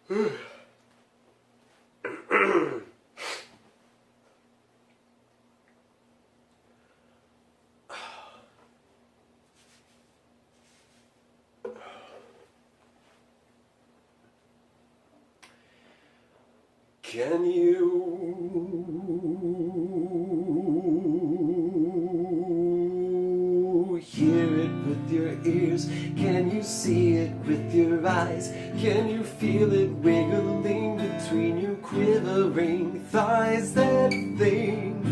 Can you hear it with your ears? Can you see it with your eyes? Can you feel it wiggling between your quivering thighs? That thing,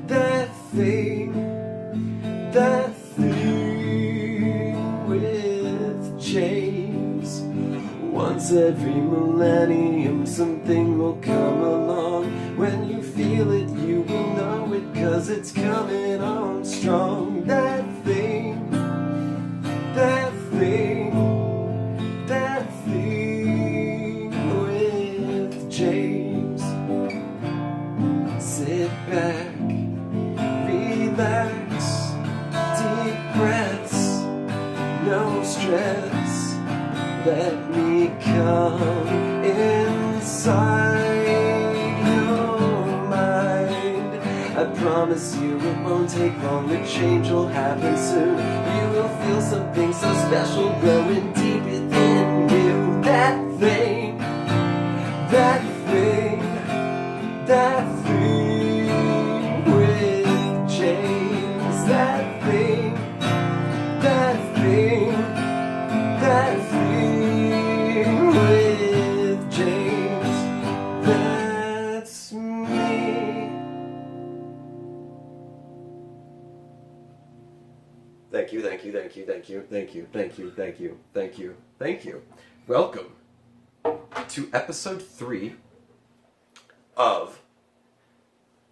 that thing, that thing with James. Once every millennium something will come along. When you feel it, you will know it, 'cause it's coming on strong. That thing, that thing, that thing with James. Sit back, relax, deep breaths, no stress. Let me come inside your mind. I promise you it won't take long, the change will happen soon. You will feel something so special growing deep within you. That thing, that thing, that thing with James. That thing, that thing, that thing with James. That's me. Thank you, thank you, thank you, thank you, thank you, thank you, thank you, thank you, thank you. Welcome to episode 3 of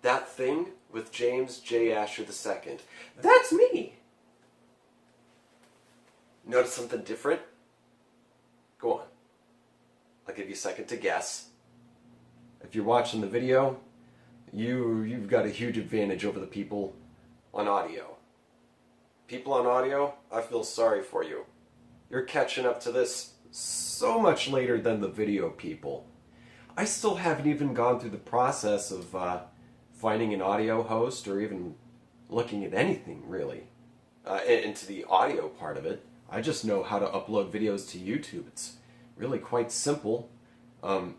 That Thing with James J. Asher II. That's me! Notice something different? Go on. I'll give you a second to guess. If you're watching the video, you've got a huge advantage over the people on audio. People on audio, I feel sorry for you. You're catching up to this so much later than the video people. I still haven't even gone through the process of finding an audio host or even looking at anything, really, into the audio part of it. I just know how to upload videos to YouTube. It's really quite simple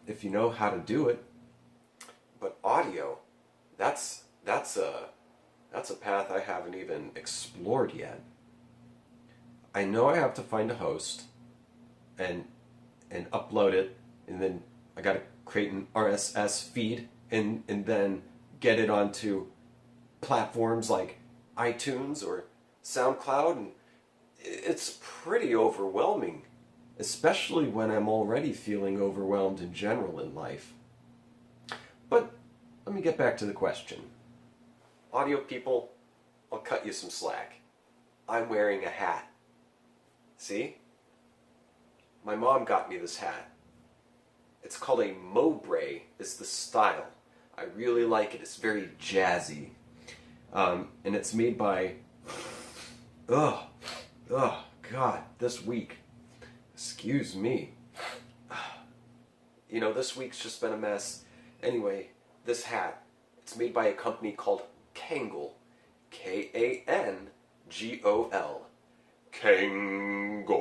if you know how to do it. But audio, that's a path I haven't even explored yet. I know I have to find a host and upload it, and then I got to create an RSS feed and then get it onto platforms like iTunes or SoundCloud, and it's pretty overwhelming, especially when I'm already feeling overwhelmed in general in life. But let me get back to the question. Audio people, I'll cut you some slack. I'm wearing a hat. See? My mom got me this hat. It's called a Mowbray, is the style. I really like it. It's very jazzy. And it's made by... Oh, God, this week. Excuse me. You know, this week's just been a mess. Anyway, this hat, it's made by a company called Kangol. K-A-N-G-O-L. Kangol.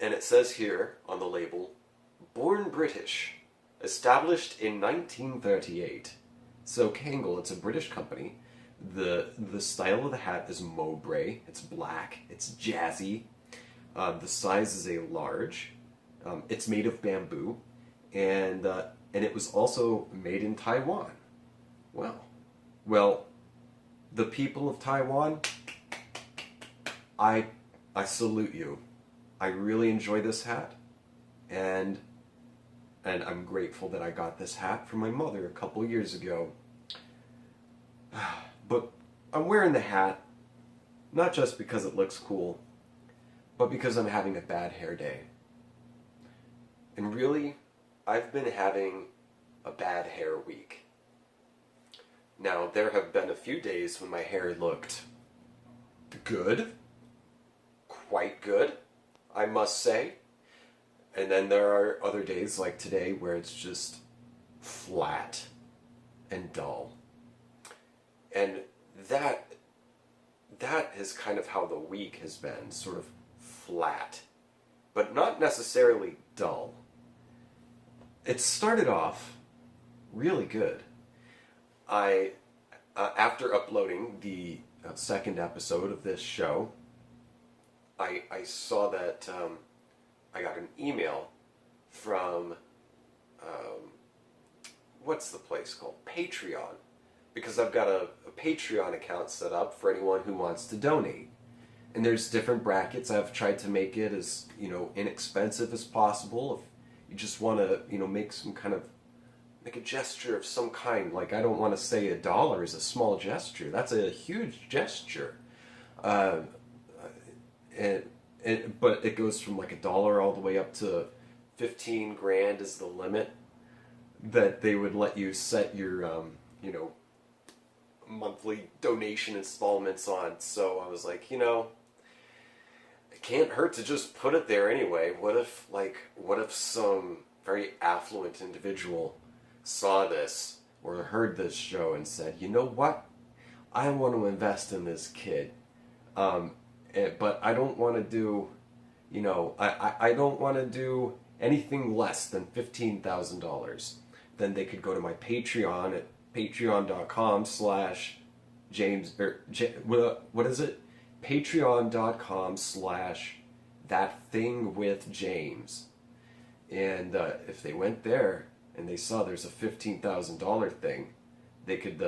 And it says here on the label, born British, established in 1938. So Kangol, it's a British company. The style of the hat is Mowbray. It's black. It's jazzy. The size is a large. It's made of bamboo, and it was also made in Taiwan. Well, the people of Taiwan, I salute you. I really enjoy this hat, and I'm grateful that I got this hat from my mother a couple years ago. But I'm wearing the hat, not just because it looks cool, but because I'm having a bad hair day. And really, I've been having a bad hair week. Now, there have been a few days when my hair looked good, quite good, I must say. And then there are other days like today where it's just flat and dull. And that is kind of how the week has been, sort of flat, but not necessarily dull. It started off really good. I after uploading the second episode of this show, I saw that I got an email from what's the place called? Patreon. Because I've got a Patreon account set up for anyone who wants to donate. And there's different brackets. I've tried to make it as, inexpensive as possible. If you just want to, make a gesture of some kind. Like, I don't want to say $1 is a small gesture. That's a huge gesture. But it goes from like $1 all the way up to 15 grand is the limit that they would let you set your, monthly donation installments on. So I was like, it can't hurt to just put it there anyway. What if some very affluent individual saw this or heard this show and said, you know what? I want to invest in this kid. But I don't want to do, I don't want to do anything less than $15,000. Then they could go to my Patreon at patreon.com/James, what is it? patreon.com/thatthingwithjames. And if they went there and they saw there's a $15,000 thing, they could,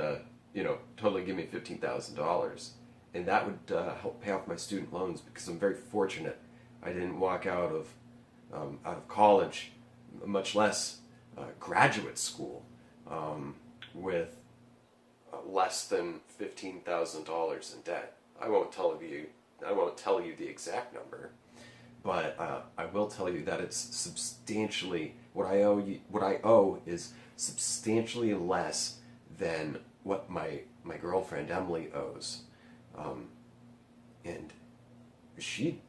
totally give me $15,000. And that would help pay off my student loans, because I'm very fortunate. I didn't walk out of college, much less graduate school, with less than $15,000 in debt. I won't tell you the exact number, but I will tell you that it's substantially what I owe is substantially less than what my girlfriend Emily owes. And she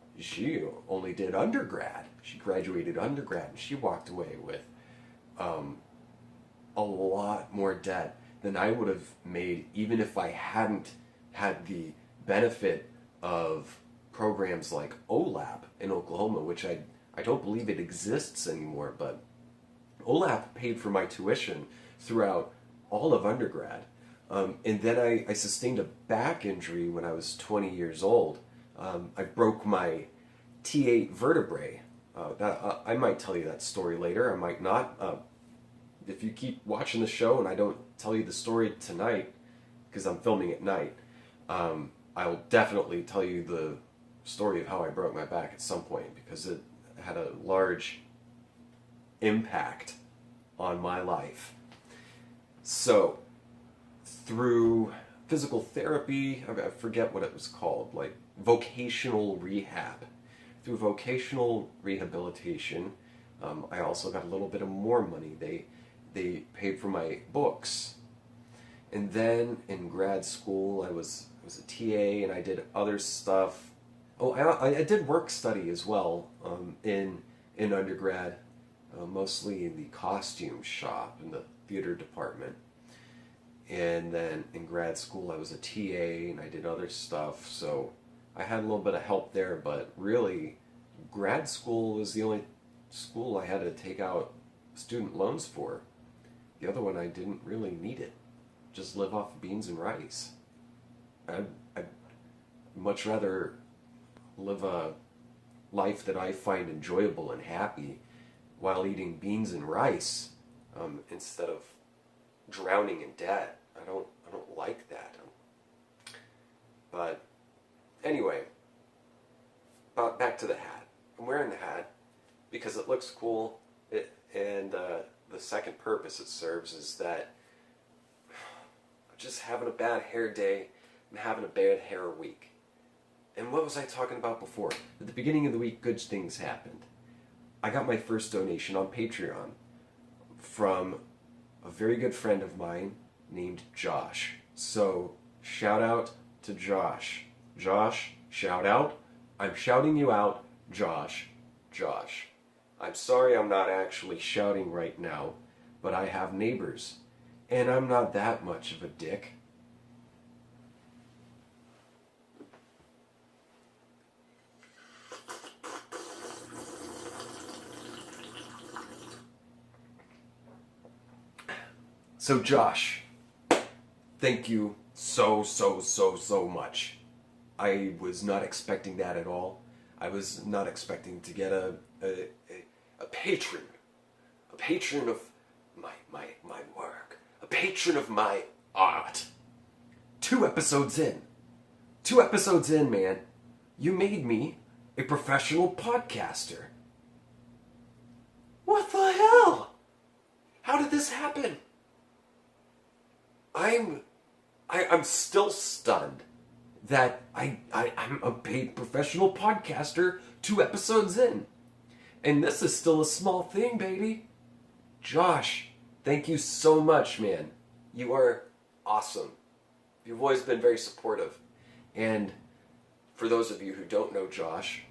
only did undergrad. She graduated undergrad, and she walked away with a lot more debt than I would have made even if I hadn't had the benefit of programs like OLAP in Oklahoma, which I don't believe it exists anymore, but OLAP paid for my tuition throughout all of undergrad. And then I sustained a back injury when I was 20 years old. I broke my T8 vertebrae. I might tell you that story later, I might not. If you keep watching the show and I don't tell you the story tonight, because I'm filming at night, I'll definitely tell you the story of how I broke my back at some point, because it had a large impact on my life. So, through physical therapy, I forget what it was called, like vocational rehab. Through vocational rehabilitation, I also got a little bit of more money. They paid for my books. And then in grad school, I was a TA, and I did other stuff. Oh, I did work study as well in undergrad, mostly in the costume shop in the theater department. And then in grad school, I was a TA, and I did other stuff. So I had a little bit of help there, but really, grad school was the only school I had to take out student loans for. The other one, I didn't really need it. Just live off beans and rice. I'd much rather live a life that I find enjoyable and happy while eating beans and rice, instead of drowning in debt. I don't like that. But anyway, back to the hat. I'm wearing the hat because it looks cool, and the second purpose it serves is that I'm just having a bad hair day and having a bad hair week. And what was I talking about before? At the beginning of the week, good things happened. I got my first donation on Patreon from a very good friend of mine named Josh. So, shout out to Josh. Josh, shout out. I'm shouting you out, Josh. I'm sorry I'm not actually shouting right now, but I have neighbors, and I'm not that much of a dick. So Josh, thank you so much. I was not expecting that at all. I was not expecting to get a patron. A patron of my work. A patron of my art. 2 episodes in. 2 episodes in, man. You made me a professional podcaster. What the hell? How did this happen? I'm still stunned that I'm a paid professional podcaster 2 episodes in. And this is still a small thing, baby. Josh, thank you so much, man. You are awesome. You've always been very supportive. And for those of you who don't know Josh,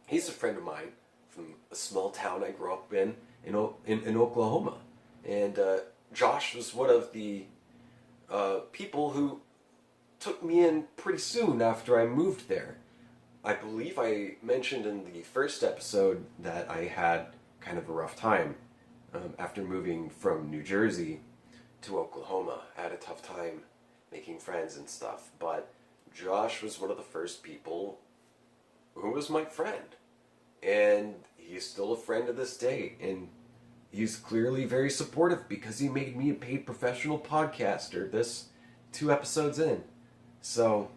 he's a friend of mine from a small town I grew up in Oklahoma. And Josh was one of the people who took me in pretty soon after I moved there. I believe I mentioned in the first episode that I had kind of a rough time after moving from New Jersey to Oklahoma. I had a tough time making friends and stuff, but Josh was one of the first people who was my friend. And he's still a friend to this day, and he's clearly very supportive because he made me a paid professional podcaster this 2 episodes in. So,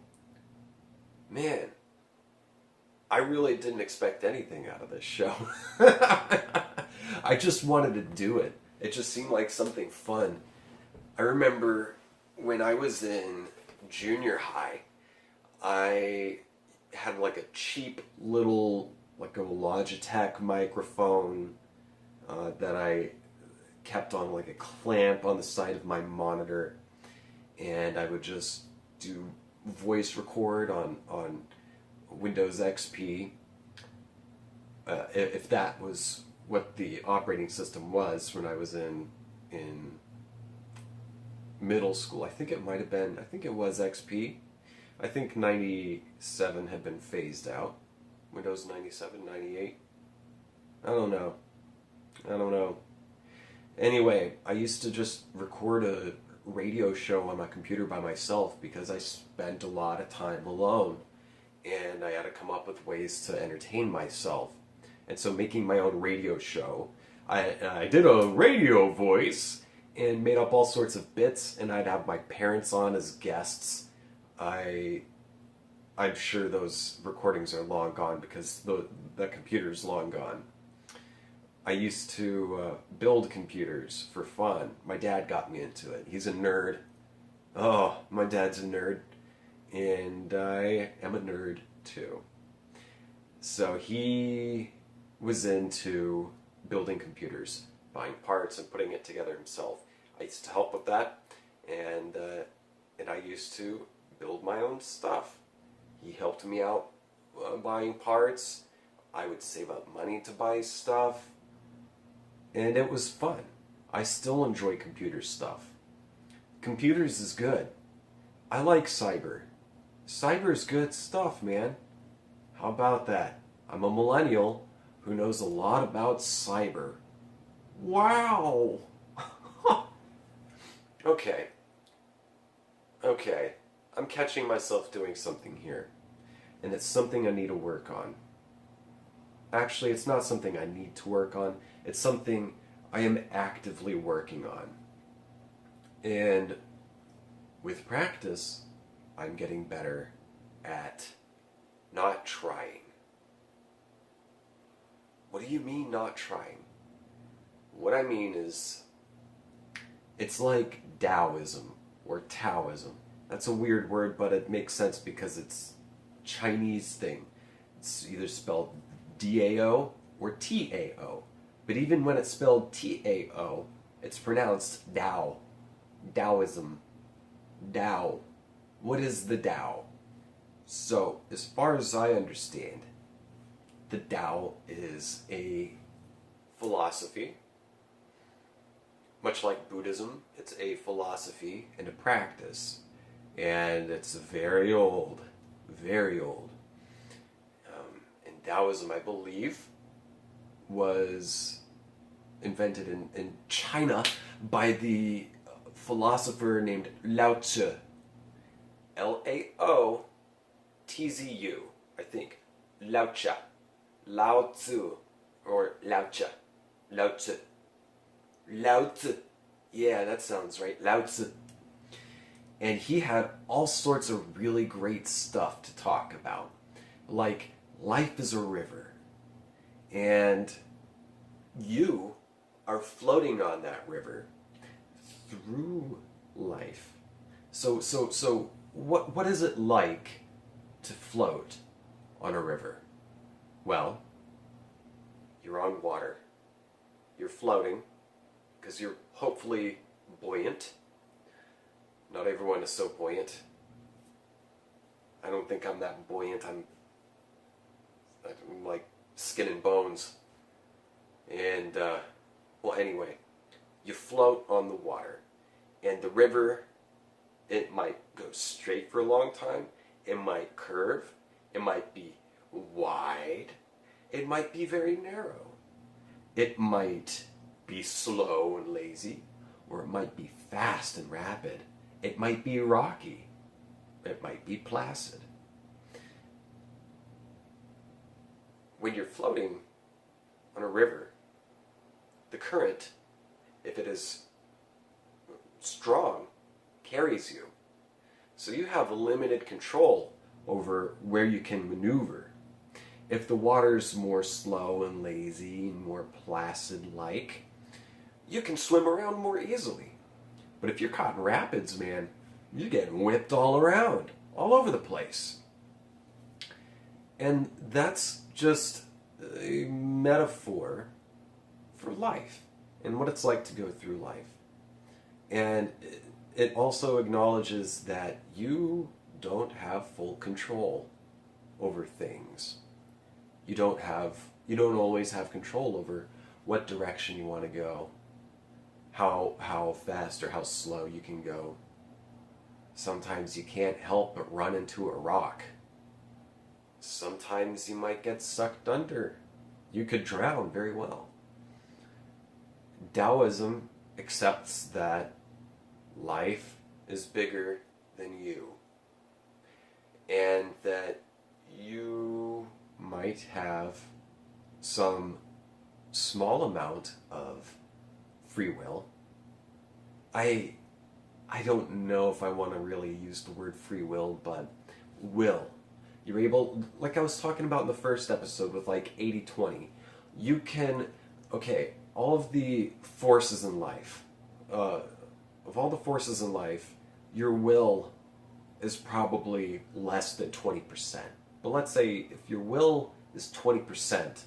man, I really didn't expect anything out of this show. I just wanted to do it. It just seemed like something fun. I remember when I was in junior high, I had like a cheap little, like a Logitech microphone that I kept on like a clamp on the side of my monitor, and I would just do voice record on Windows XP, if that was what the operating system was when I was in middle school. I think it might have been, I think it was XP. I think 97 had been phased out. Windows 97, 98. I don't know. Anyway, I used to just record a radio show on my computer by myself because I spent a lot of time alone, and I had to come up with ways to entertain myself. And so making my own radio show, I did a radio voice and made up all sorts of bits, and I'd have my parents on as guests. I'm sure those recordings are long gone because the computer's long gone. I used to build computers for fun. My dad got me into it. He's a nerd. Oh, my dad's a nerd. And I am a nerd too. So he was into building computers, buying parts and putting it together himself. I used to help with that, and I used to build my own stuff. He helped me out buying parts. I would save up money to buy stuff. And it was fun. I still enjoy computer stuff. Computers is good. I like cyber. Cyber's good stuff, man. How about that? I'm a millennial who knows a lot about cyber. Wow! Okay. I'm catching myself doing something here. And it's something I need to work on. Actually, it's not something I need to work on. It's something I am actively working on. And with practice, I'm getting better at not trying. What do you mean not trying? What I mean is, it's like Taoism or Taoism. That's a weird word, but it makes sense because it's a Chinese thing. It's either spelled D-A-O or T-A-O. But even when it's spelled T-A-O, it's pronounced Tao. Taoism. Tao. What is the Tao? So, as far as I understand, the Tao is a philosophy. Much like Buddhism, it's a philosophy and a practice. And it's very old, very old. And Taoism, I believe, was invented in China by the philosopher named Lao Tzu. Laotzu, I think. Lao Tzu. Lao Tzu. Or Lao Tzu. Lao Tzu. Lao Tzu. Yeah, that sounds right. Lao Tzu. And he had all sorts of really great stuff to talk about. Like, life is a river. And you are floating on that river through life. So what is it like to float on a river? Well, you're on water. You're floating because you're hopefully buoyant. Not everyone is so buoyant. I don't think I'm that buoyant. I'm like skin and bones. And, well, anyway, you float on the water. And the river, it might go straight for a long time. It might curve. It might be wide. It might be very narrow. It might be slow and lazy. Or it might be fast and rapid. It might be rocky. It might be placid. When you're floating on a river, the current, if it is strong, carries you. So you have limited control over where you can maneuver. If the water's more slow and lazy and more placid-like, you can swim around more easily. But if you're caught in rapids, man, you're getting whipped all around, all over the place. And that's just a metaphor for life and what it's like to go through life. And it also acknowledges that you don't have full control over things. You don't always have control over what direction you want to go, how fast or how slow you can go. Sometimes you can't help but run into a rock. Sometimes you might get sucked under. You could drown very well. Taoism accepts that life is bigger than you, and that you might have some small amount of free will. I don't know if I want to really use the word free will, but will. You're able, like I was talking about in the first episode with like 80-20, you can, all of the forces in life, of all the forces in life, your will is probably less than 20%. But let's say if your will is 20%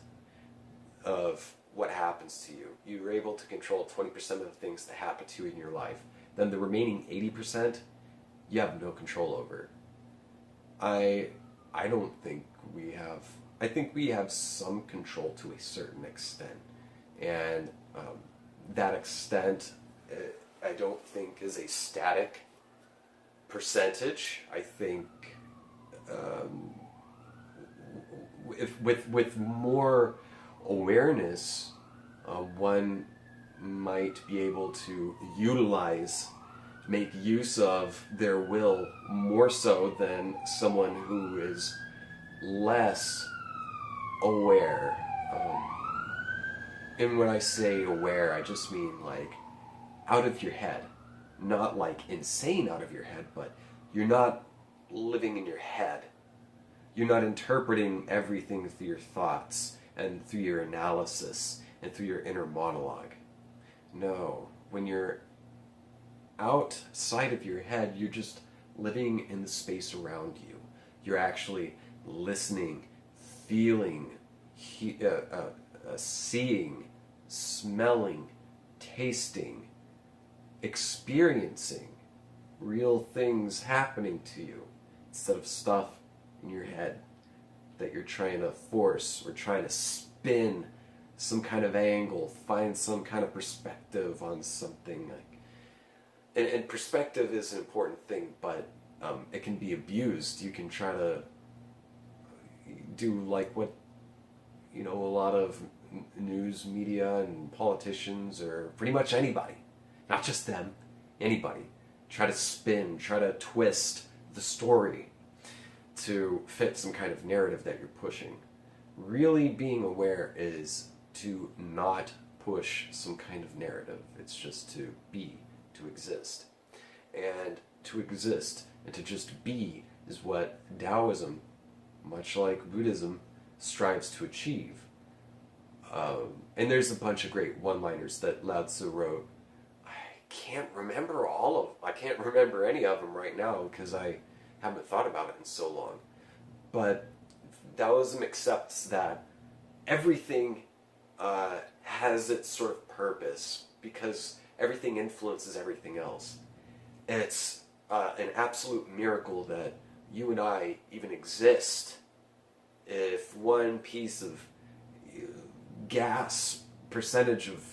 of what happens to you, you're able to control 20% of the things that happen to you in your life, then the remaining 80%, you have no control over. I don't think we have, I think we have some control to a certain extent. And that extent, I don't think is a static percentage. I think with more awareness, one might be able to make use of their will more so than someone who is less aware. And when I say aware, I just mean like out of your head. Not like insane out of your head, but you're not living in your head. You're not interpreting everything through your thoughts and through your analysis and through your inner monologue. No, when you're outside of your head, you're just living in the space around you. You're actually listening, feeling, seeing, smelling, tasting, experiencing real things happening to you instead of stuff in your head that you're trying to force or trying to spin some kind of angle, find some kind of perspective on something. Like, and perspective is an important thing, but it can be abused. You can try to do like what, you know, a lot of news media and politicians, or pretty much anybody, not just them, anybody, try to spin, try to twist the story to fit some kind of narrative that you're pushing. Really being aware is to not push some kind of narrative. It's just to be, to exist. And to exist and to just be is what Taoism, much like Buddhism, strives to achieve. And there's a bunch of great one-liners that Lao Tzu wrote. I can't remember any of them right now because I haven't thought about it in so long. But Taoism accepts that everything has its sort of purpose because everything influences everything else. And it's an absolute miracle that you and I even exist. If one piece of gas percentage of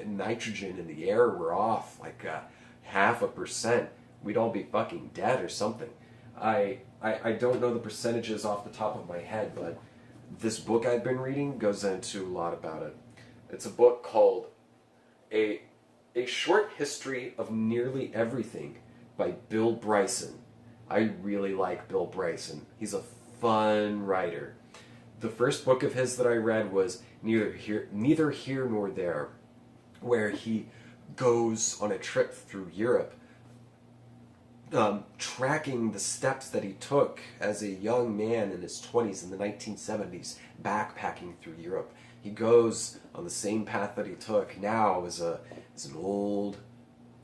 nitrogen in the air were off like 0.5%, we'd all be fucking dead or something. I don't know the percentages off the top of my head, but this book I've been reading goes into a lot about it. It's a book called A Short History of Nearly Everything by Bill Bryson. I really like Bill Bryson. He's a fun writer. The first book of his that I read was Neither Here Nor There, where he goes on a trip through Europe, tracking the steps that he took as a young man in his 20s in the 1970s, backpacking through Europe. He goes on the same path that he took now as an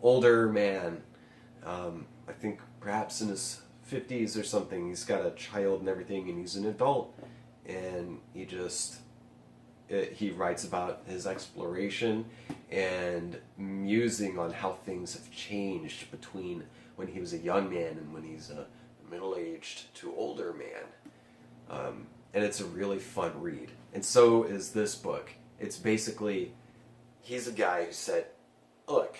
older man. I think perhaps in his 50s or something. He's got a child and everything, and he's an adult. And he writes about his exploration and musing on how things have changed between when he was a young man and when he's a middle-aged to older man. And it's a really fun read. And so is this book. It's basically, he's a guy who said, look,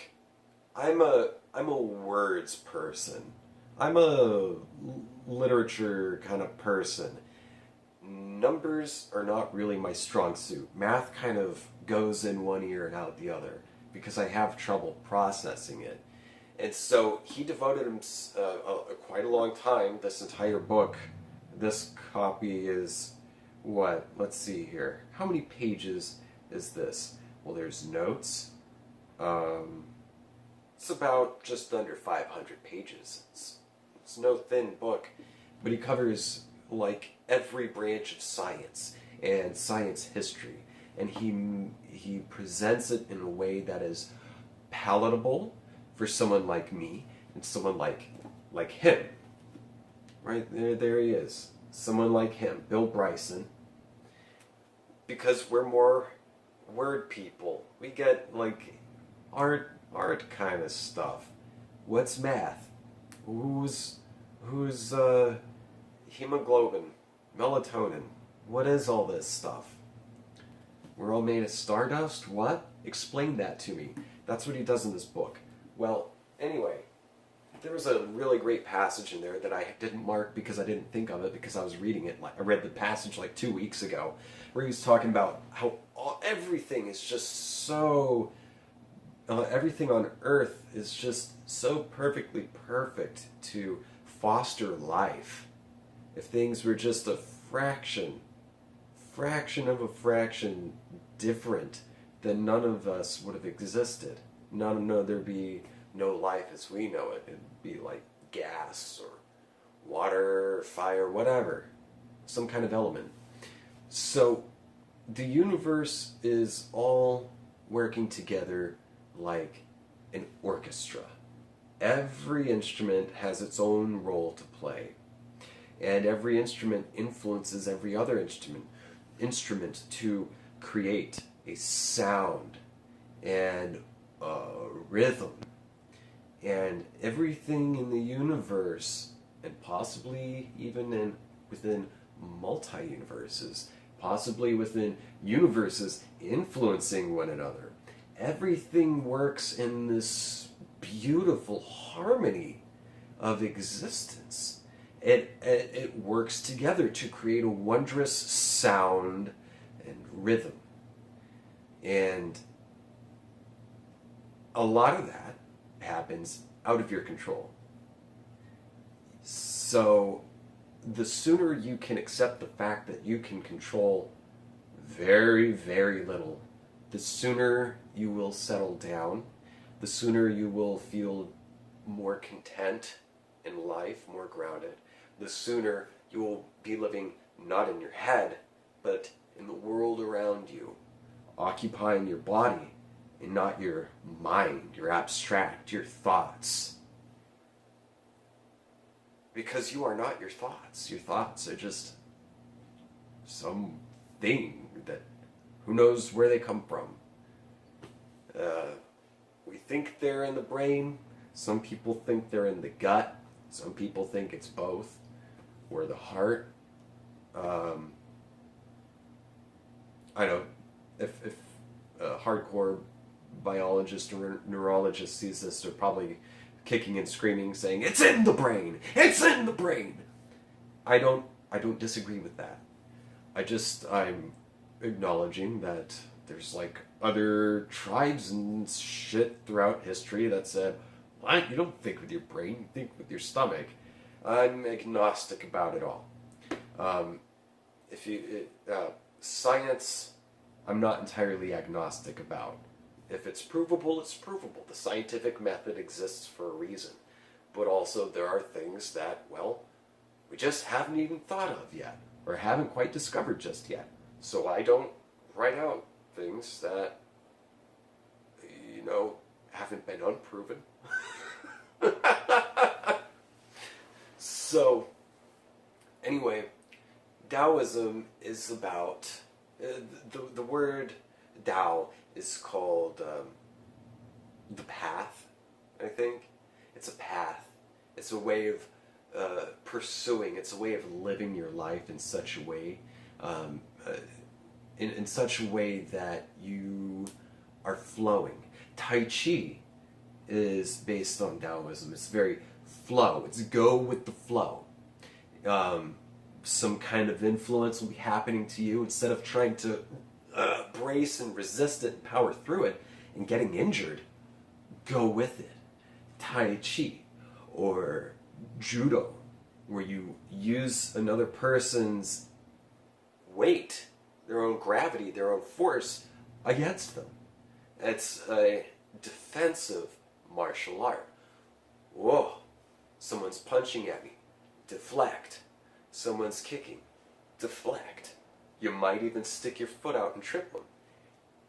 I'm a words person. I'm a literature kind of person. Numbers are not really my strong suit. Math kind of goes in one ear and out the other because I have trouble processing it. And so he devoted quite a long time. This entire book, this copy is what? Let's see here. How many pages is this? Well, there's notes. It's about just under 500 pages. It's no thin book, but he covers like every branch of science and science history, and he presents it in a way that is palatable for someone like me and someone like him. Right there he is, someone like him, Bill Bryson, because we're more word people. We get like art kind of stuff. What's math? Who's hemoglobin, melatonin? What is all this stuff? We're all made of stardust? What? Explain that to me. That's what he does in this book. Well, anyway, there was a really great passage in there that I didn't mark because I didn't think of it because I was reading it. I read the passage like 2 weeks ago, where he was talking about how everything is just so... everything on Earth is just so perfectly perfect to foster life. If things were just a fraction of a fraction different, then none of us would have existed. There'd be no life as we know it. It'd be like gas or water or fire, whatever. Some kind of element. So the universe is all working together like an orchestra. Every instrument has its own role to play, and every instrument influences every other instrument to create a sound and a rhythm. And everything in the universe, and possibly even within multi-universes, possibly within universes influencing one another. Everything works in this beautiful harmony of existence. It works together to create a wondrous sound and rhythm. And a lot of that happens out of your control. So the sooner you can accept the fact that you can control very, very little, the sooner you will settle down, the sooner you will feel more content in life, more grounded, the sooner you will be living not in your head, but in the world around you, occupying your body and not your mind, your abstract, your thoughts. Because you are not your thoughts. Your thoughts are just some thing that who knows where they come from. We think they're in the brain. Some people think they're in the gut. Some people think it's both, or the heart. I know if a hardcore biologist or neurologist sees this, they're probably kicking and screaming, saying, "It's in the brain! It's in the brain!" I don't disagree with that. I'm acknowledging that there's like other tribes and shit throughout history that said, "What? You don't think with your brain, you think with your stomach." I'm agnostic about it all. Science, I'm not entirely agnostic about. If it's provable, it's provable. The scientific method exists for a reason. But also there are things that, well, we just haven't even thought of yet, or haven't quite discovered just yet. So I don't write out things that, haven't been unproven. So, anyway, Taoism is about, the word Tao is called the path, I think. It's a path. It's a way of pursuing. It's a way of living your life in such a way, in such a way that you are flowing. Tai Chi is based on Taoism. It's very flow. It's go with the flow. Some kind of influence will be happening to you. Instead of trying to brace and resist it and power through it and getting injured, go with it. Tai Chi or Judo, where you use another person's weight, their own gravity, their own force against them. It's a defensive martial art. Whoa, someone's punching at me. Deflect. Someone's kicking. Deflect. You might even stick your foot out and trip them.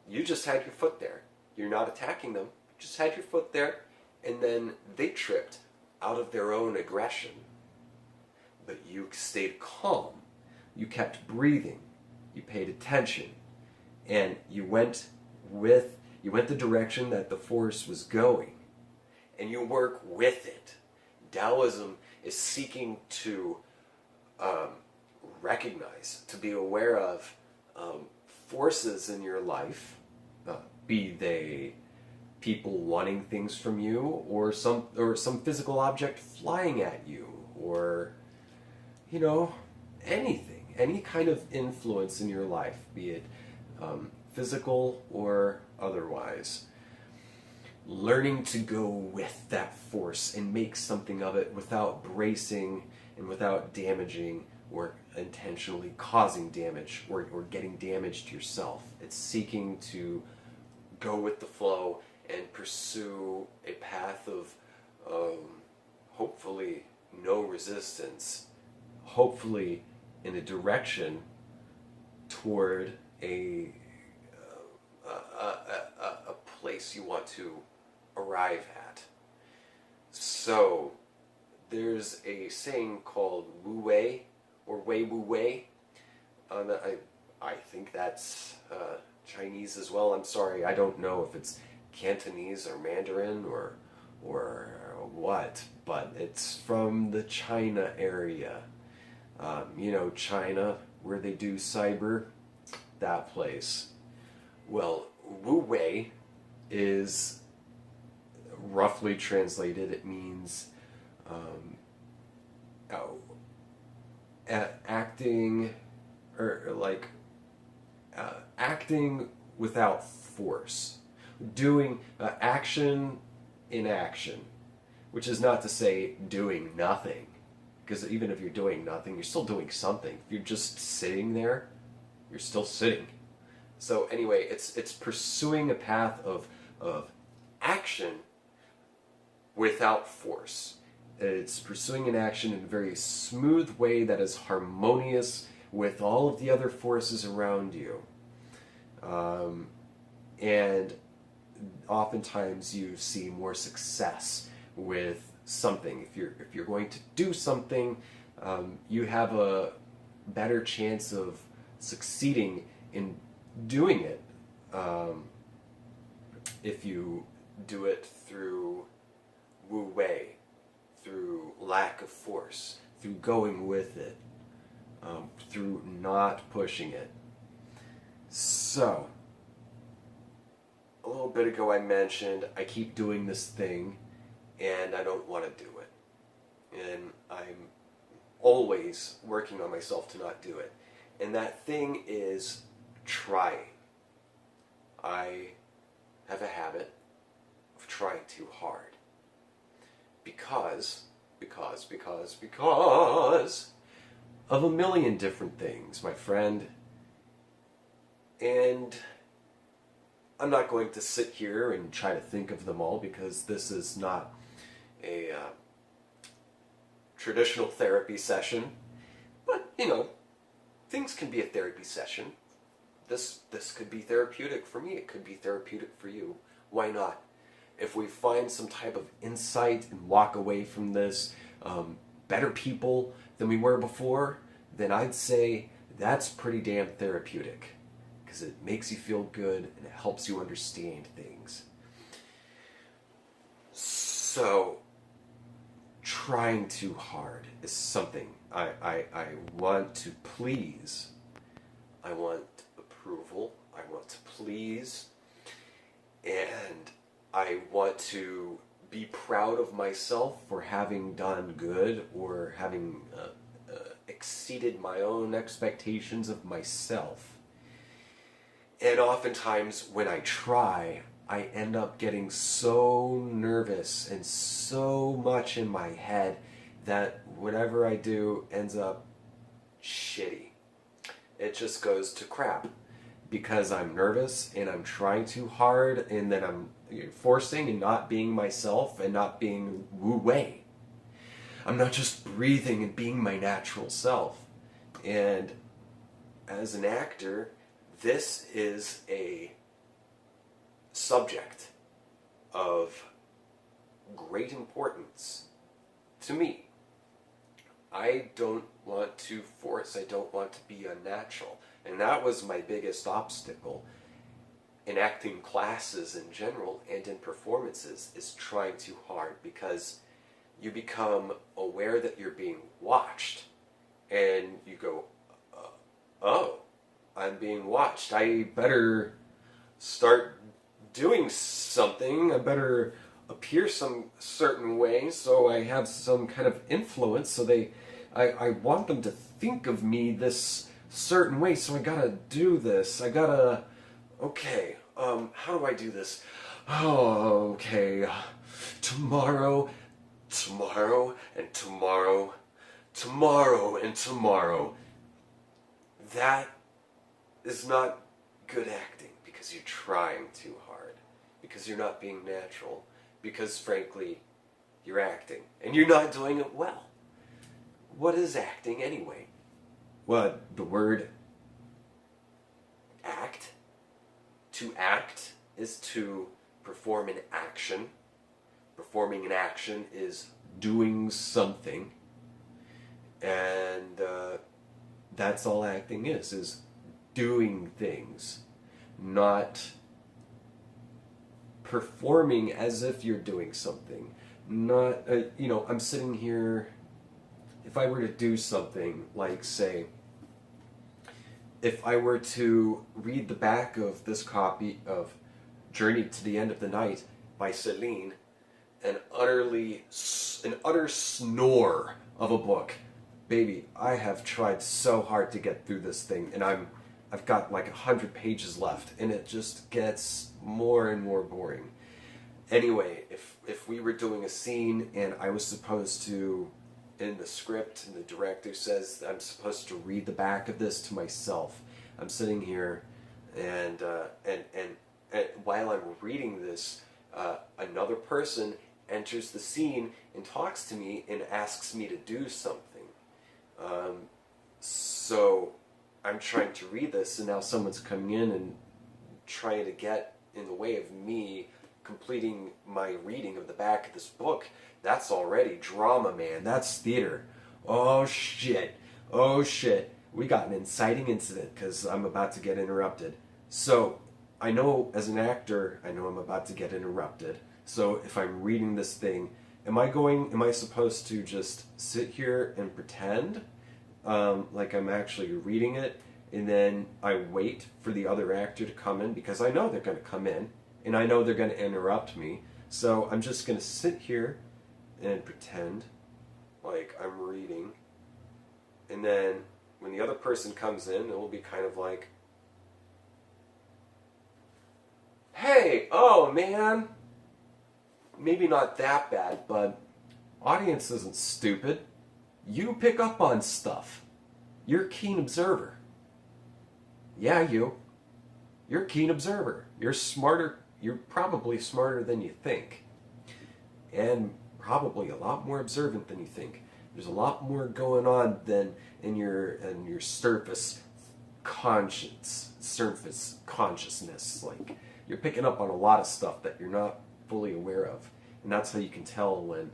You just had your foot there. You're not attacking them. You just had your foot there, and then they tripped out of their own aggression. But you stayed calm. You kept breathing. You paid attention. And you went the direction that the force was going. And you work with it. Taoism is seeking to recognize, to be aware of forces in your life, be they people wanting things from you, or some physical object flying at you, or anything, any kind of influence in your life, be it physical or otherwise. Learning to go with that force and make something of it without bracing and without damaging or intentionally causing damage or getting damaged yourself. It's seeking to go with the flow and pursue a path of hopefully no resistance, hopefully in a direction toward a place you want to arrive at. So there's a saying called Wu-wei or Wei-wu-wei. I think that's Chinese as well. I'm sorry, I don't know if it's Cantonese or Mandarin or what, but it's from the China area. China, where they do cyber that place? Well, Wu-wei is roughly translated, it means oh, acting, or like acting without force, doing action in action, which is not to say doing nothing, because even if you're doing nothing, you're still doing something. If you're just sitting there, you're still sitting. So anyway, it's pursuing a path of action without force. It's pursuing an action in a very smooth way that is harmonious with all of the other forces around you. And oftentimes you see more success with something. If you're going to do something, you have a better chance of succeeding in doing it if you do it through wu-wei, through lack of force, through going with it, through not pushing it. So, a little bit ago I mentioned I keep doing this thing and I don't want to do it. And I'm always working on myself to not do it. And that thing is trying. I have a habit of trying too hard. Because of a million different things, my friend. And I'm not going to sit here and try to think of them all, because this is not a traditional therapy session. But, you know, things can be a therapy session. This could be therapeutic for me. It could be therapeutic for you. Why not? If we find some type of insight and walk away from this better people than we were before, then I'd say that's pretty damn therapeutic, because it makes you feel good and it helps you understand things. So, trying too hard is something I want to please. I want approval. I want to please. And I want to be proud of myself for having done good, or having exceeded my own expectations of myself. And oftentimes when I try, I end up getting so nervous and so much in my head that whatever I do ends up shitty. It just goes to crap, because I'm nervous and I'm trying too hard, and then I'm forcing and not being myself and not being wu-wei. I'm not just breathing and being my natural self. And as an actor, this is a subject of great importance to me. I don't want to force, I don't want to be unnatural. And that was my biggest obstacle in acting classes in general and in performances, is trying too hard, because you become aware that you're being watched and you go, oh, I'm being watched. I better start doing something. I better appear some certain way so I have some kind of influence, so I want them to think of me this certain way, so I gotta do this. I gotta, okay, how do I do this? Oh, okay, tomorrow, and tomorrow, and tomorrow. That is not good acting, because you're trying too hard, because you're not being natural, because frankly, you're acting, and you're not doing it well. What is acting anyway? Well, the word act. To act is to perform an action. Performing an action is doing something. And that's all acting is doing things. Not performing as if you're doing something. Not, I'm sitting here. If I were to do something like, say, if I were to read the back of this copy of Journey to the End of the Night by Celine, an utter snore of a book. Baby, I have tried so hard to get through this thing, and I've got like 100 pages left, and it just gets more and more boring. Anyway, if we were doing a scene and I was supposed to, in the script, and the director says I'm supposed to read the back of this to myself, I'm sitting here, and while I'm reading this, another person enters the scene and talks to me and asks me to do something. So I'm trying to read this, and now someone's coming in and trying to get in the way of me completing my reading of the back of this book. That's already drama, man. That's theater. Oh shit. Oh shit. We got an inciting incident because I'm about to get interrupted. So I know as an actor, I know I'm about to get interrupted. So if I'm reading this thing, am I supposed to just sit here and pretend like I'm actually reading it, and then I wait for the other actor to come in, because I know they're going to come in, and I know they're going to interrupt me, so I'm just going to sit here and pretend like I'm reading, and then when the other person comes in, it will be kind of like, hey, oh man, maybe not that bad, but audience isn't stupid. You pick up on stuff. You're a keen observer. Yeah, you're a keen observer. You're smarter. You're probably smarter than you think, and probably a lot more observant than you think. There's a lot more going on than in your surface consciousness. Like, you're picking up on a lot of stuff that you're not fully aware of, and that's how you can tell when,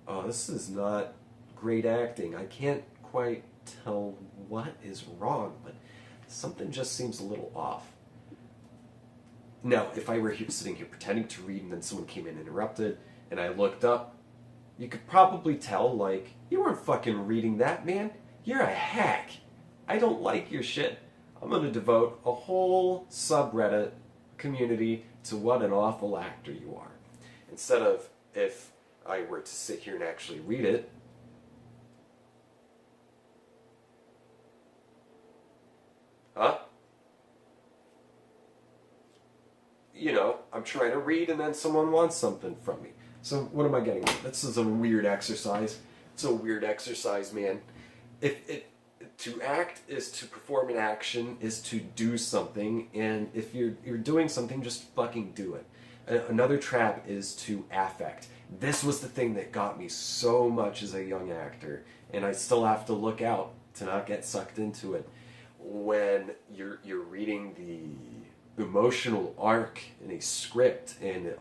oh, this is not great acting. I can't quite tell what is wrong, but something just seems a little off. Now, if I were sitting here pretending to read, and then someone came in and interrupted, and I looked up, you could probably tell, like, you weren't fucking reading that, man. You're a hack. I don't like your shit. I'm going to devote a whole subreddit community to what an awful actor you are. Instead of, if I were to sit here and actually read it, I'm trying to read, and then someone wants something from me. So what am I getting at? This is a weird exercise. It's a weird exercise, man. To act is to perform an action, is to do something, and if you're doing something, just fucking do it. Another trap is to affect. This was the thing that got me so much as a young actor, and I still have to look out to not get sucked into it. When you're reading the emotional arc in a script, and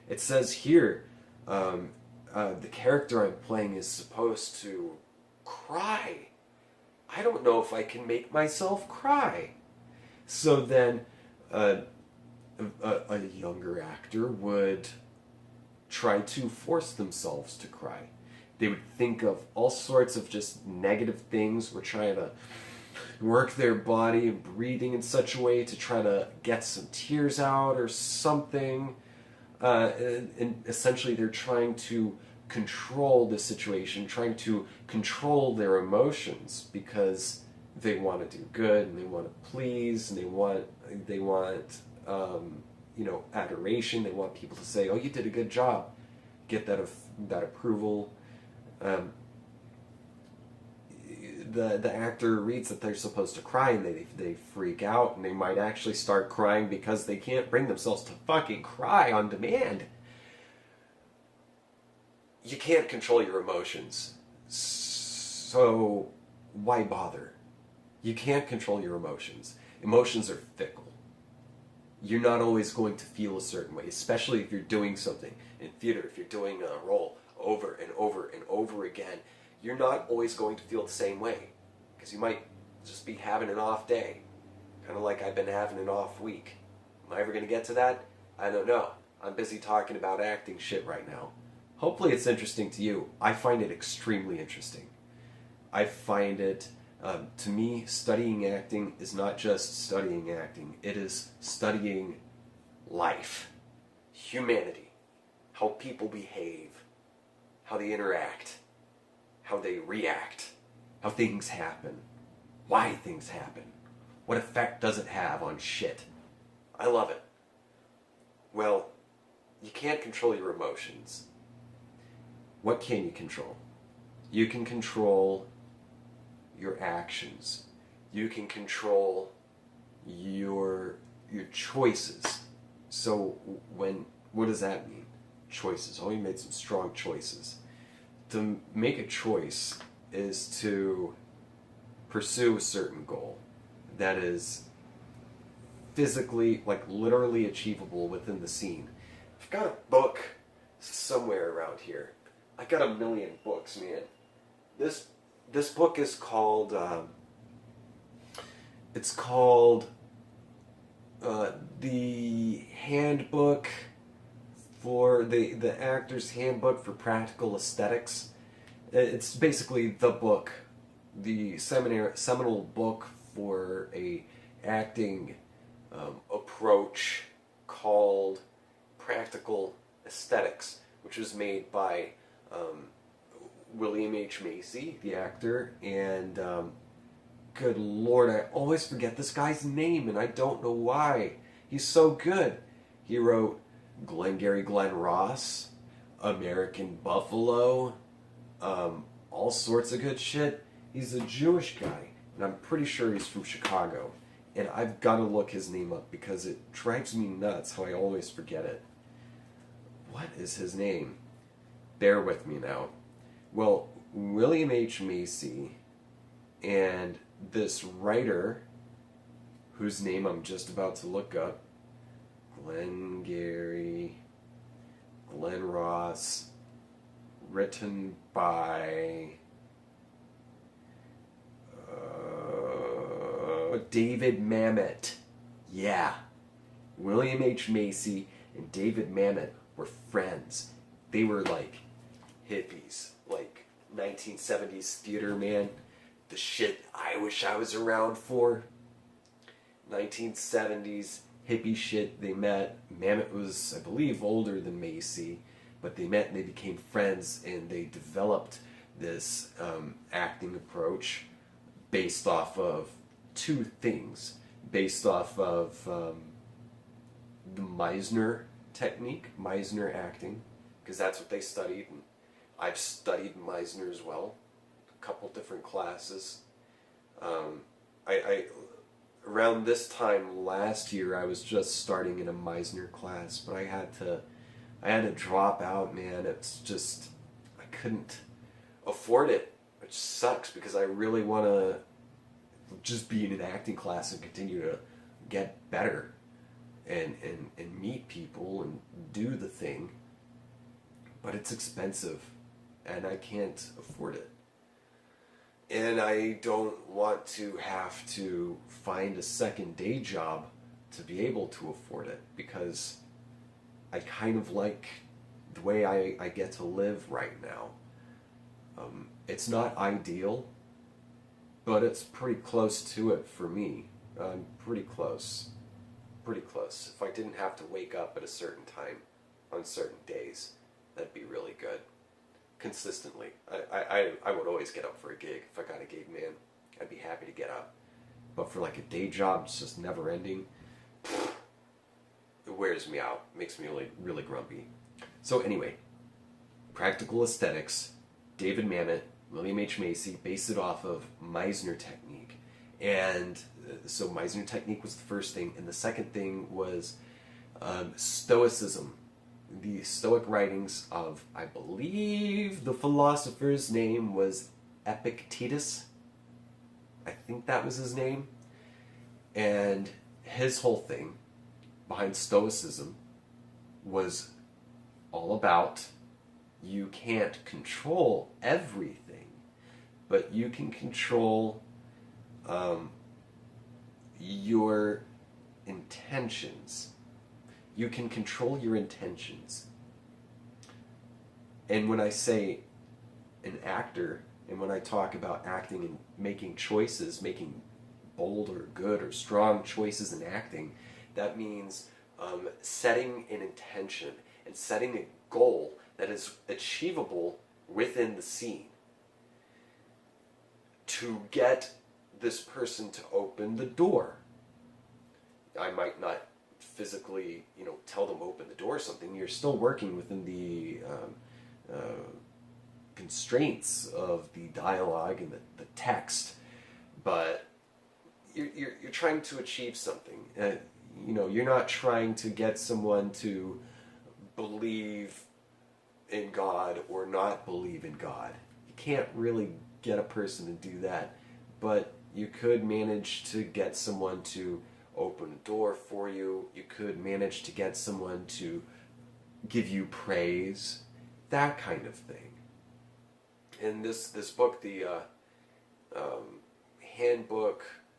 it says here, the character I'm playing is supposed to cry. I don't know if I can make myself cry. So then a younger actor would try to force themselves to cry. They would think of all sorts of just negative things, or try to work their body and breathing in such a way to try to get some tears out or something. And essentially they're trying to control the situation, trying to control their emotions, because they want to do good, and they want to please, and they want adoration. They want people to say, oh, you did a good job. Get that approval. The actor reads that they're supposed to cry, and they freak out, and they might actually start crying because they can't bring themselves to fucking cry on demand. You can't control your emotions, so why bother? You can't control your emotions. Emotions are fickle. You're not always going to feel a certain way, especially if you're doing something in theater. If you're doing a role over and over and over again, you're not always going to feel the same way, because you might just be having an off day, kind of like I've been having an off week. Am I ever going to get to that? I don't know. I'm busy talking about acting shit right now. Hopefully it's interesting to you. I find it extremely interesting. I find it To me, studying acting is not just studying acting. It is studying life, humanity, how people behave, how they interact, how they react, how things happen, why things happen, what effect does it have on shit. I love it. Well, you can't control your emotions. What can you control? You can control your actions. You can control your choices. So what does that mean? Choices. Oh, you made some strong choices. To make a choice is to pursue a certain goal that is physically, like literally achievable within the scene. I've got a book somewhere around here. I got a million books, man. This book is called the handbook for the actor's handbook for practical aesthetics. It's basically the book, the seminal book for a acting approach called practical aesthetics, which was made by William H. Macy, the actor, and good lord, I always forget this guy's name, and I don't know why. He's so good. He wrote Glengarry Glen Ross, American Buffalo, all sorts of good shit. He's a Jewish guy, and I'm pretty sure he's from Chicago. And I've got to look his name up because it drives me nuts how I always forget it. What is his name? Bear with me now. Well, William H. Macy and this writer, whose name I'm just about to look up, Glengarry Glen Ross, written by David Mamet. Yeah. William H. Macy and David Mamet were friends. They were like hippies, like 1970s theater, man. The shit I wish I was around for. 1970s hippie shit. They met. Mamet was, I believe, older than Macy, but they met and they became friends, and they developed this acting approach based off of two things. Based off of the Meisner technique, Meisner acting, because that's what they studied, and I've studied Meisner as well, a couple different classes. I around this time last year, I was just starting in a Meisner class, but I had to drop out, man. It's just, I couldn't afford it, which sucks because I really want to just be in an acting class and continue to get better and meet people and do the thing. But it's expensive, and I can't afford it. And I don't want to have to find a second day job to be able to afford it, because I kind of like the way I get to live right now. It's not ideal, but it's pretty close to it for me. I'm pretty close. Pretty close. If I didn't have to wake up at a certain time on certain days, that'd be really good. Consistently. I would always get up for a gig. If I got a gig, man, I'd be happy to get up. But for like a day job, it's just never ending. It wears me out. Makes me really, really grumpy. So anyway, practical aesthetics, David Mamet, William H. Macy, based it off of Meisner technique. And so Meisner technique was the first thing, and the second thing was Stoicism. The Stoic writings of, I believe the philosopher's name was Epictetus. I think that was his name. And his whole thing behind Stoicism was all about, you can't control everything, but you can control your intentions. You can control your intentions. And when I say an actor And when I talk about acting and making choices, making bold or good or strong choices in acting, that means setting an intention and setting a goal that is achievable within the scene to get this person to open the door. I might not physically, tell them open the door or something. You're still working within the constraints of the dialogue and the text, but you're trying to achieve something. You're not trying to get someone to believe in God or not believe in God. You can't really get a person to do that, but you could manage to get someone to open a door for you. You could manage to get someone to give you praise, that kind of thing. In this book, the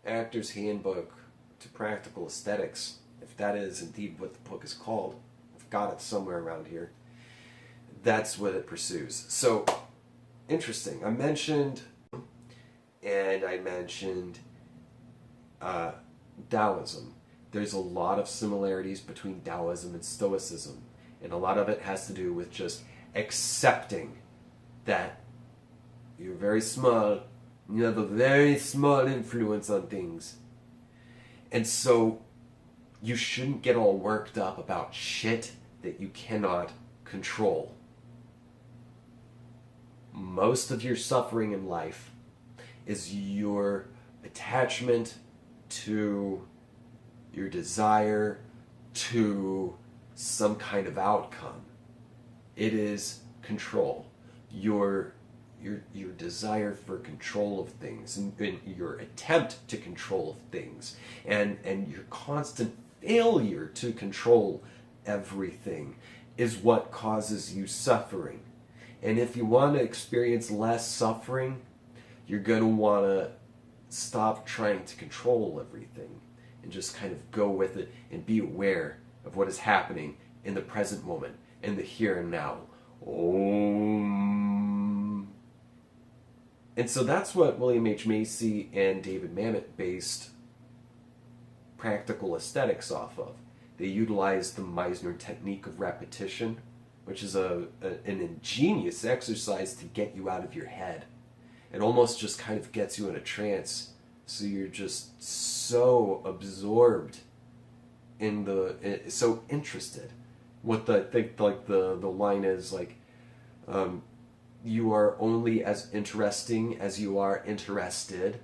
Actor's Handbook to Practical Aesthetics, if that is indeed what the book is called, I've got it somewhere around here, that's what it pursues. So, interesting. I mentioned Taoism. There's a lot of similarities between Taoism and Stoicism, and a lot of it has to do with just accepting that you're very small, you have a very small influence on things, and so you shouldn't get all worked up about shit that you cannot control. Most of your suffering in life is your attachment to your desire to some kind of outcome. It is control. Your desire for control of things, and your attempt to control things, and your constant failure to control everything is what causes you suffering. And if you want to experience less suffering, you're going to want to stop trying to control everything and just kind of go with it and be aware of what is happening in the present moment, in the here and now. Om. And so that's what William H. Macy and David Mamet based practical aesthetics off of. They utilized the Meisner technique of repetition, which is an ingenious exercise to get you out of your head. It almost just kind of gets you in a trance, so you're just so absorbed so interested. What I think the line is you are only as interesting as you are interested.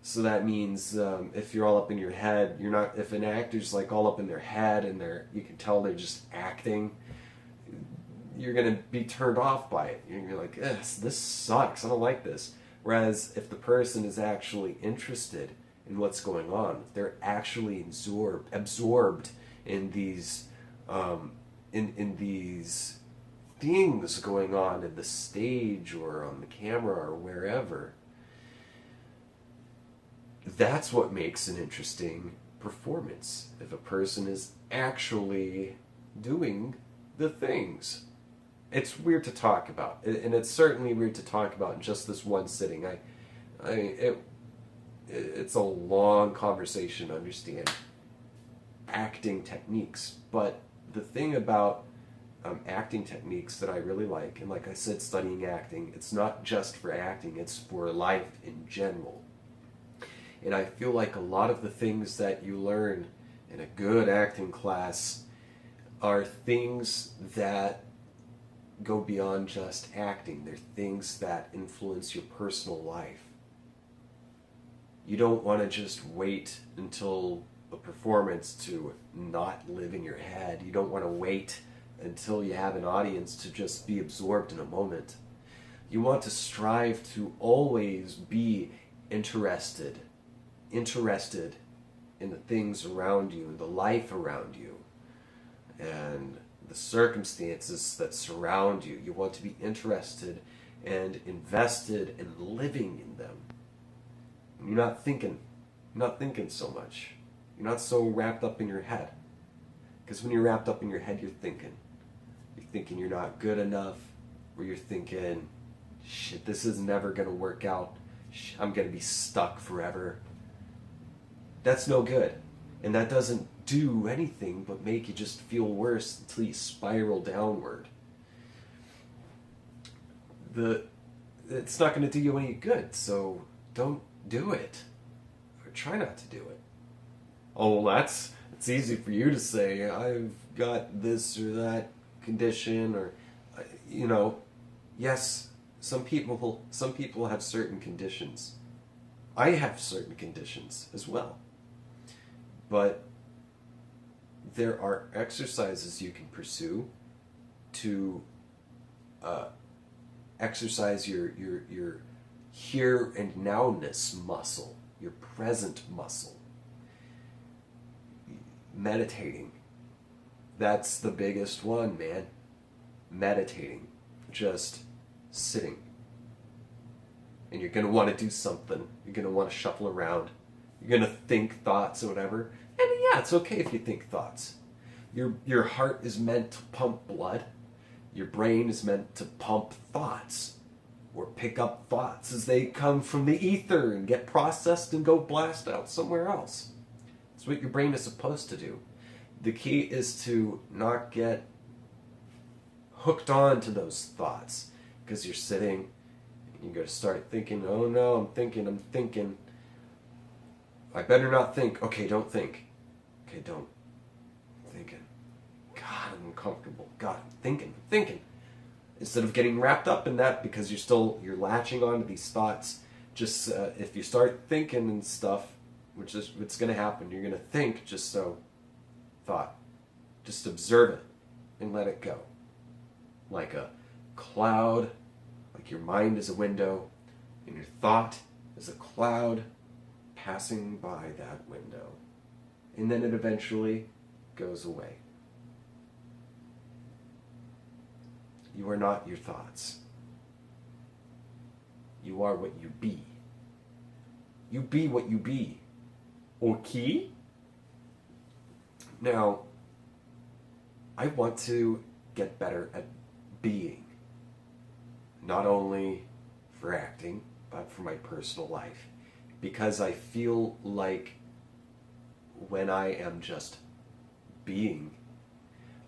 So that means if you're all up in your head, you're not. If an actor's all up in their head and you can tell they're just acting, you're gonna be turned off by it. You're like, this sucks. I don't like this. Whereas if the person is actually interested in what's going on, if they're actually absorbed in these in these things going on in the stage or on the camera or wherever, that's what makes an interesting performance. If a person is actually doing the things. It's weird to talk about, and it's certainly weird to talk about in just this one sitting. It's a long conversation to understand acting techniques, but the thing about acting techniques that I really like, and like I said, studying acting, it's not just for acting, it's for life in general. And I feel like a lot of the things that you learn in a good acting class are things that go beyond just acting. They're things that influence your personal life. You don't want to just wait until a performance to not live in your head. You don't want to wait until you have an audience to just be absorbed in a moment. You want to strive to always be interested in the things around you, the life around you, and the circumstances that surround you. You want to be interested and invested in living in them. You're not thinking so much. You're not so wrapped up in your head. Because when you're wrapped up in your head, you're thinking. You're thinking you're not good enough, or you're thinking shit, this is never going to work out. I'm going to be stuck forever. That's no good. And that doesn't do anything but make you just feel worse until you spiral downward. It's not going to do you any good, so don't do it. Or try not to do it. Oh, well, it's easy for you to say, I've got this or that condition, or, yes, some people have certain conditions. I have certain conditions as well. But there are exercises you can pursue to exercise your here and nowness muscle, your present muscle. Meditating. That's the biggest one, man. Meditating. Just sitting. And you're going to want to do something. You're going to want to shuffle around. You're going to think thoughts or whatever. And yeah, it's okay if you think thoughts. Your heart is meant to pump blood. Your brain is meant to pump thoughts. Or pick up thoughts as they come from the ether and get processed and go blast out somewhere else. That's what your brain is supposed to do. The key is to not get hooked on to those thoughts. Because you're sitting, and you got to start thinking, oh no, I'm thinking. I better not think. Okay, don't think. Okay, don't. I'm thinking. God, I'm uncomfortable. God, I'm thinking. Instead of getting wrapped up in that because you're latching onto these thoughts, just if you start thinking and stuff, which is what's going to happen, you're going to think just so. Thought. Just observe it and let it go. Like a cloud, like your mind is a window, and your thought is a cloud passing by that window. And then it eventually goes away. You are not your thoughts. You are what you be. You be what you be. Okay? Now, I want to get better at being. Not only for acting, but for my personal life. Because I feel like when I am just being,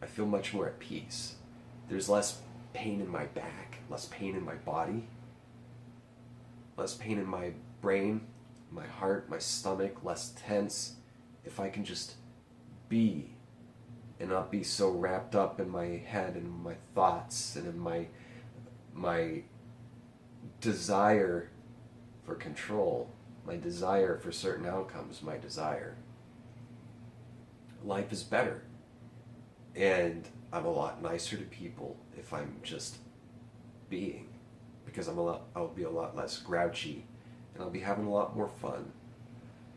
I feel much more at peace. There's less pain in my back, less pain in my body, less pain in my brain, my heart, my stomach, less tense. If I can just be and not be so wrapped up in my head and my thoughts and in my desire for control, my desire for certain outcomes, my desire. Life is better. And I'm a lot nicer to people if I'm just being. Because I'll be a lot less grouchy and I'll be having a lot more fun.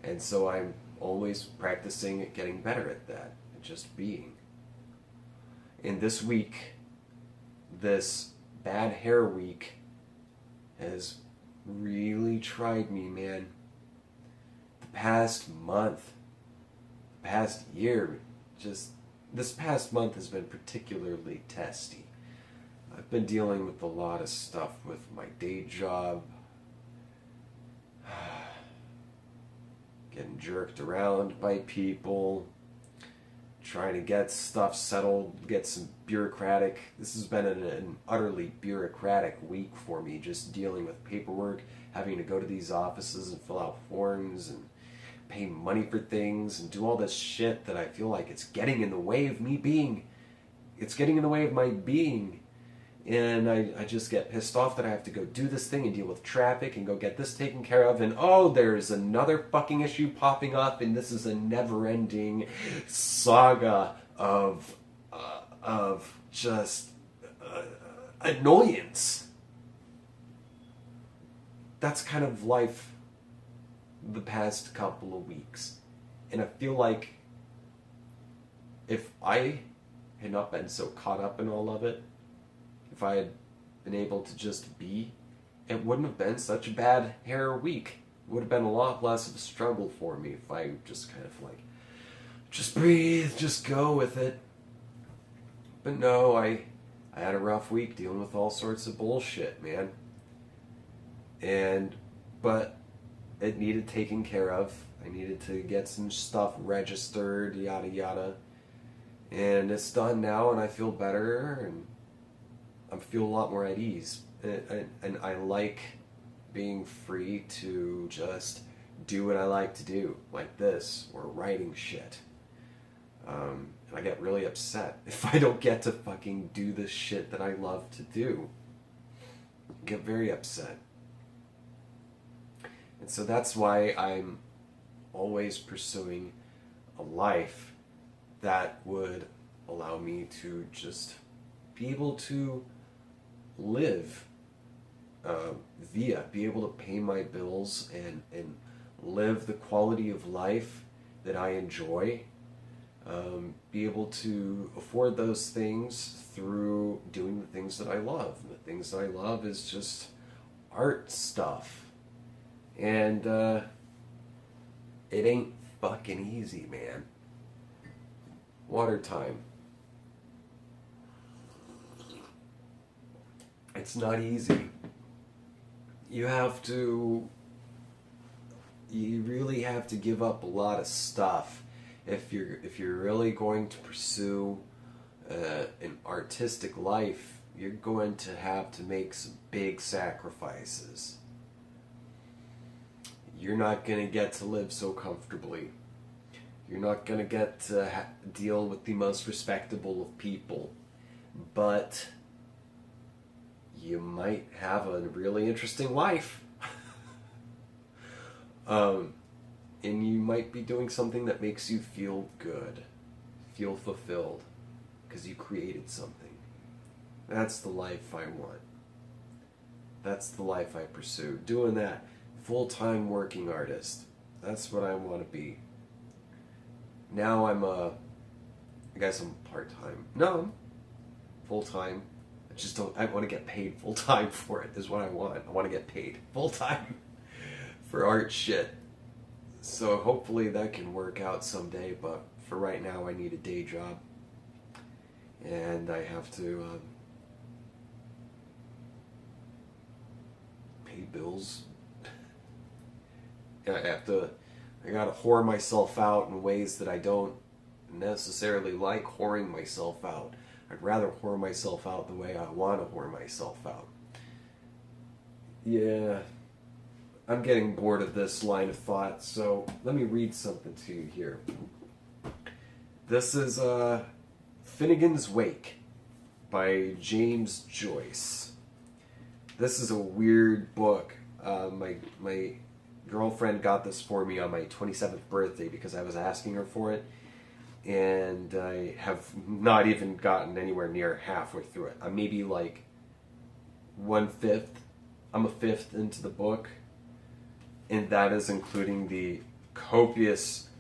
And so I'm always practicing at getting better at that, at just being. And this week, this bad hair week, has really tried me, man. The past month, the past year, this past month has been particularly testy. I've been dealing with a lot of stuff with my day job, getting jerked around by people, trying to get stuff settled, get some bureaucratic. This has been an utterly bureaucratic week for me, just dealing with paperwork, having to go to these offices and fill out forms and pay money for things and do all this shit that I feel like it's getting in the way of me being. It's getting in the way of my being. And I just get pissed off that I have to go do this thing and deal with traffic and go get this taken care of. And oh, there's another fucking issue popping up, and this is a never-ending saga of just annoyance. That's kind of life the past couple of weeks. And I feel like if I had not been so caught up in all of it, if I had been able to just be, it wouldn't have been such a bad hair week. It would have been a lot less of a struggle for me if I just kind of like, just breathe, just go with it. But no, I had a rough week dealing with all sorts of bullshit, man. But it needed taken care of. I needed to get some stuff registered, yada yada. And it's done now, and I feel better, and I feel a lot more at ease. And I like being free to just do what I like to do, like this, or writing shit. And I get really upset if I don't get to fucking do the shit that I love to do. I get very upset. And so that's why I'm always pursuing a life that would allow me to just be able to live be able to pay my bills and live the quality of life that I enjoy, be able to afford those things through doing the things that I love. And the things that I love is just art stuff. And it ain't fucking easy, man. Water time. It's not easy. You really have to give up a lot of stuff if you're really going to pursue an artistic life. You're going to have to make some big sacrifices. You're not going to get to live so comfortably. You're not going to get to deal with the most respectable of people. But you might have a really interesting life. And you might be doing something that makes you feel good, feel fulfilled, because you created something. That's the life I want. That's the life I pursue. Doing that, full-time working artist. That's what I want to be. Now I guess I'm part-time. No, I'm full-time. I want to get paid full-time for it, is what I want. I want to get paid full-time for art shit. So hopefully that can work out someday, but for right now I need a day job. And I have to pay bills. I gotta whore myself out in ways that I don't necessarily like whoring myself out. I'd rather whore myself out the way I want to whore myself out. Yeah, I'm getting bored of this line of thought, so let me read something to you here. This is Finnegan's Wake by James Joyce. This is a weird book. My girlfriend got this for me on my 27th birthday because I was asking her for it. And I have not even gotten anywhere near halfway through it. I'm maybe like 1/5. I'm a fifth into the book. And that is including the copious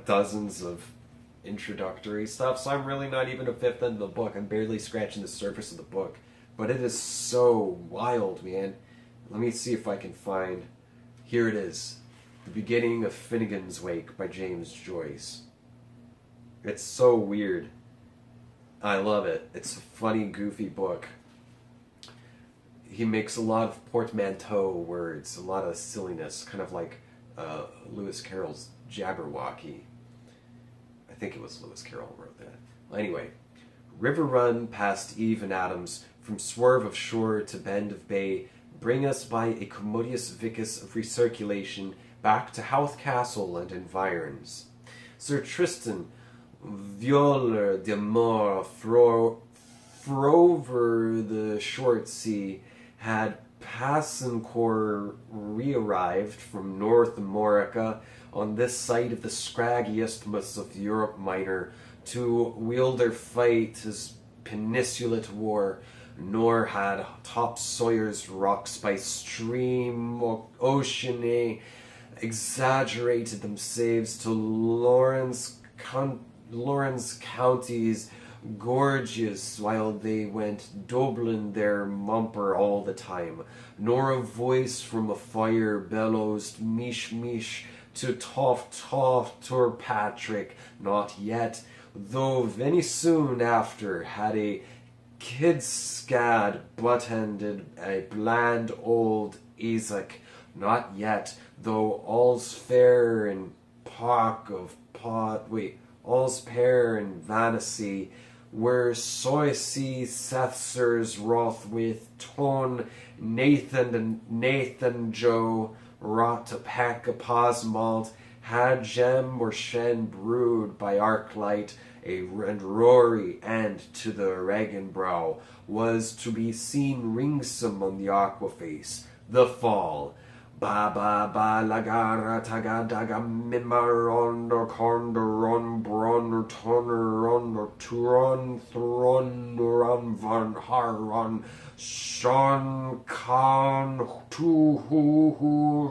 dozens of introductory stuff. So I'm really not even a fifth into the book. I'm barely scratching the surface of the book. But it is so wild, man. Let me see if I can find... Here it is. The beginning of Finnegan's Wake by James Joyce. It's so weird. I love it. It's a funny, goofy book. He makes a lot of portmanteau words, a lot of silliness, kind of like Lewis Carroll's Jabberwocky. I think it was Lewis Carroll who wrote that. Well, anyway, river run past Eve and Adams, from swerve of shore to bend of bay, bring us by a commodious vicus of recirculation back to Howth Castle and environs. Sir Tristan, Violer de Mor, Frover the short sea, had Passencor re-arrived from North America on this side of the scraggy isthmus of Europe Minor to wield their fight as peninsulate war, nor had top Sawyer's rocks by stream oceane exaggerated themselves to Lawrence County's gorgeous while they went Dublin their mumper all the time, nor a voice from a fire bellows mish mish to toff Patrick, not yet, though very soon after had a kid scad butt-ended a bland old Isaac, not yet, though all's fair in all's fair in vanity, where Soisi Sethser's wrath with Ton Nathan and Nathan Joe wrought a peck of posmalt, had gem or shen brewed by arclight, and rory end to the regan brow, was to be seen ringsome on the aqua face, the fall. Ba ba ba lagara taga daga mimaron or cornderon bron or toneron or turon thron ron von haron Sean Khan tu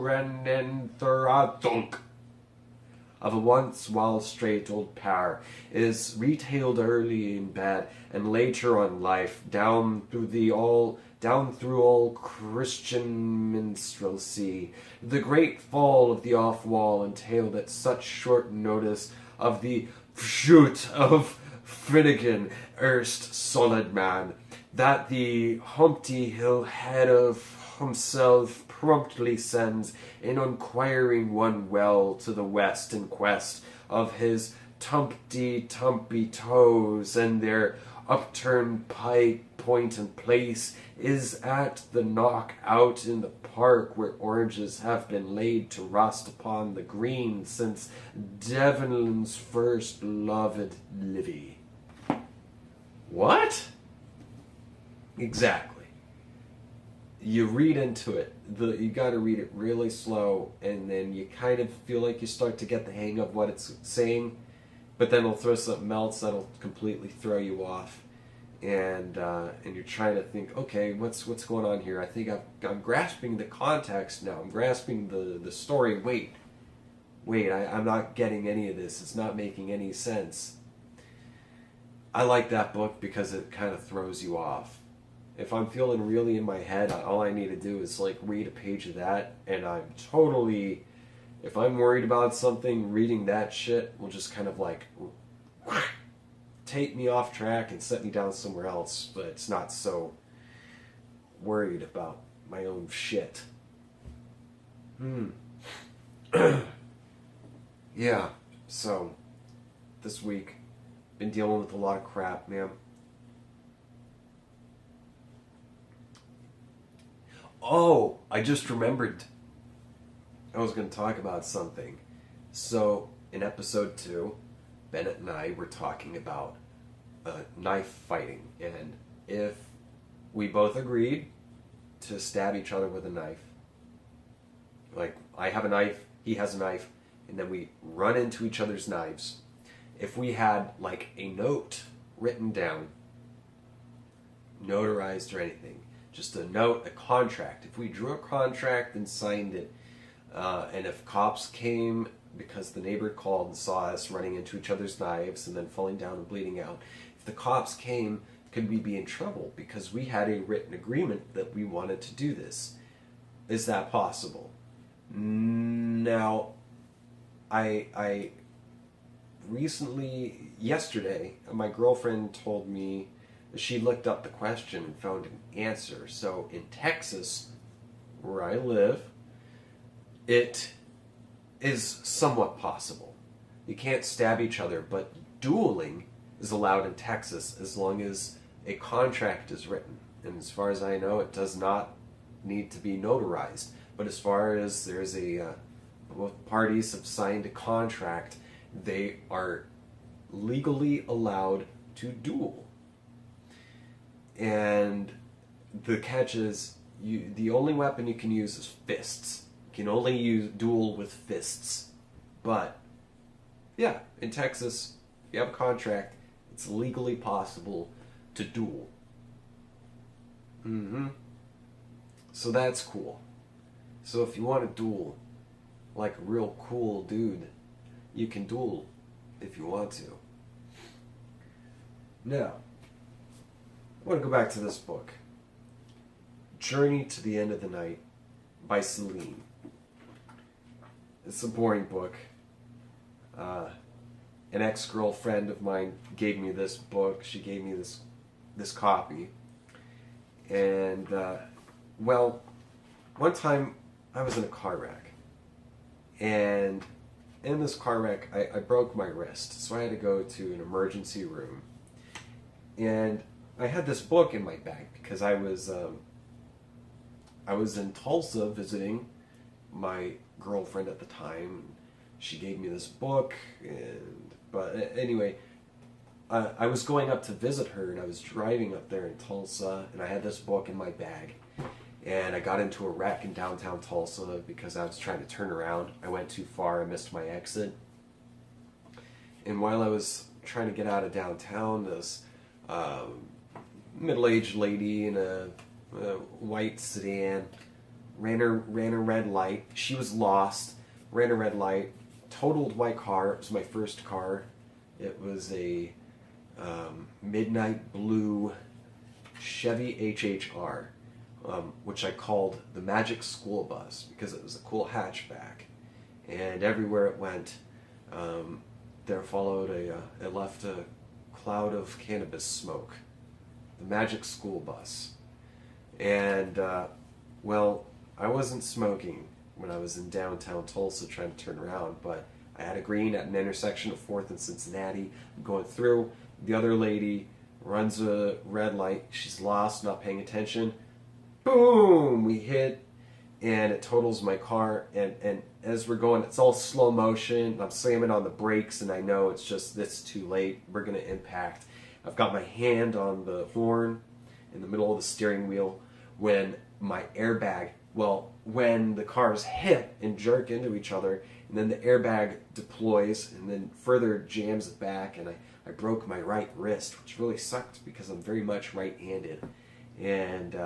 renen thurathunk of a once while straight old pair is retailed early in bed and later on life down through all Christian minstrelsy. The great fall of the off-wall entailed at such short notice of the shoot of Finnegan, erst solid man, that the Humpty Hill head of himself promptly sends an unquiring one well to the west in quest of his tumpty toes, and their upturned pike point and place is at the knock out in the park where oranges have been laid to rust upon the green since Devon's first loved Livy. What? Exactly. You read into it. You got to read it really slow, and then you kind of feel like you start to get the hang of what it's saying, but then it'll throw something else that'll completely throw you off, and you're trying to think, okay, what's going on here? I think I'm grasping the context now. I'm grasping the story. Wait, I'm not getting any of this. It's not making any sense. I like that book because it kind of throws you off. If I'm feeling really in my head, all I need to do is like read a page of that, and I'm totally, if I'm worried about something, reading that shit will just kind of like take me off track and set me down somewhere else, but it's not so worried about my own shit. Yeah, so this week, been dealing with a lot of crap, man. Oh, I just remembered I was going to talk about something. So, in episode 2, Bennett and I were talking about knife fighting, and if we both agreed to stab each other with a knife, like I have a knife, he has a knife, and then we run into each other's knives, if we had like a note written down, notarized or anything, just a note, a contract. If we drew a contract and signed it, and if cops came because the neighbor called and saw us running into each other's knives and then falling down and bleeding out, if the cops came, could we be in trouble because we had a written agreement that we wanted to do this? Is that possible? Now, I recently, yesterday, my girlfriend told me she looked up the question and found an answer. So in Texas, where I live, it is somewhat possible. You can't stab each other, but dueling is allowed in Texas as long as a contract is written. And as far as I know, it does not need to be notarized. But as far as there's both parties have signed a contract, they are legally allowed to duel. And the catch is, the only weapon you can use is fists. You can only duel with fists. But, yeah, in Texas, if you have a contract, it's legally possible to duel. So that's cool. So if you want to duel like a real cool dude, you can duel if you want to. Now, I want to go back to this book, Journey to the End of the Night by Celine. It's a boring book. An ex-girlfriend of mine gave me this book. She gave me this copy. And, well, one time I was in a car wreck, and in this car wreck I broke my wrist, so I had to go to an emergency room. And I had this book in my bag because I was in Tulsa visiting my girlfriend at the time. She gave me this book, but anyway, I was going up to visit her, and I was driving up there in Tulsa, and I had this book in my bag, and I got into a wreck in downtown Tulsa because I was trying to turn around. I went too far, I missed my exit, and while I was trying to get out of downtown, this middle-aged lady in a white sedan ran a red light. She was lost. Ran a red light. Totaled my car. It was my first car. It was a midnight blue Chevy HHR, which I called the Magic School Bus because it was a cool hatchback. And everywhere it went, there followed it left a cloud of cannabis smoke. The Magic School Bus. And, well, I wasn't smoking when I was in downtown Tulsa trying to turn around, but I had a green at an intersection of 4th and Cincinnati. I'm going through. The other lady runs a red light. She's lost, not paying attention. Boom! We hit, and it totals my car. And as we're going, it's all slow motion. I'm slamming on the brakes, and I know it's too late. We're going to impact. I've got my hand on the horn in the middle of the steering wheel when my airbag, when the cars hit and jerk into each other, and then the airbag deploys and then further jams it back, and I broke my right wrist, which really sucked because I'm very much right-handed. And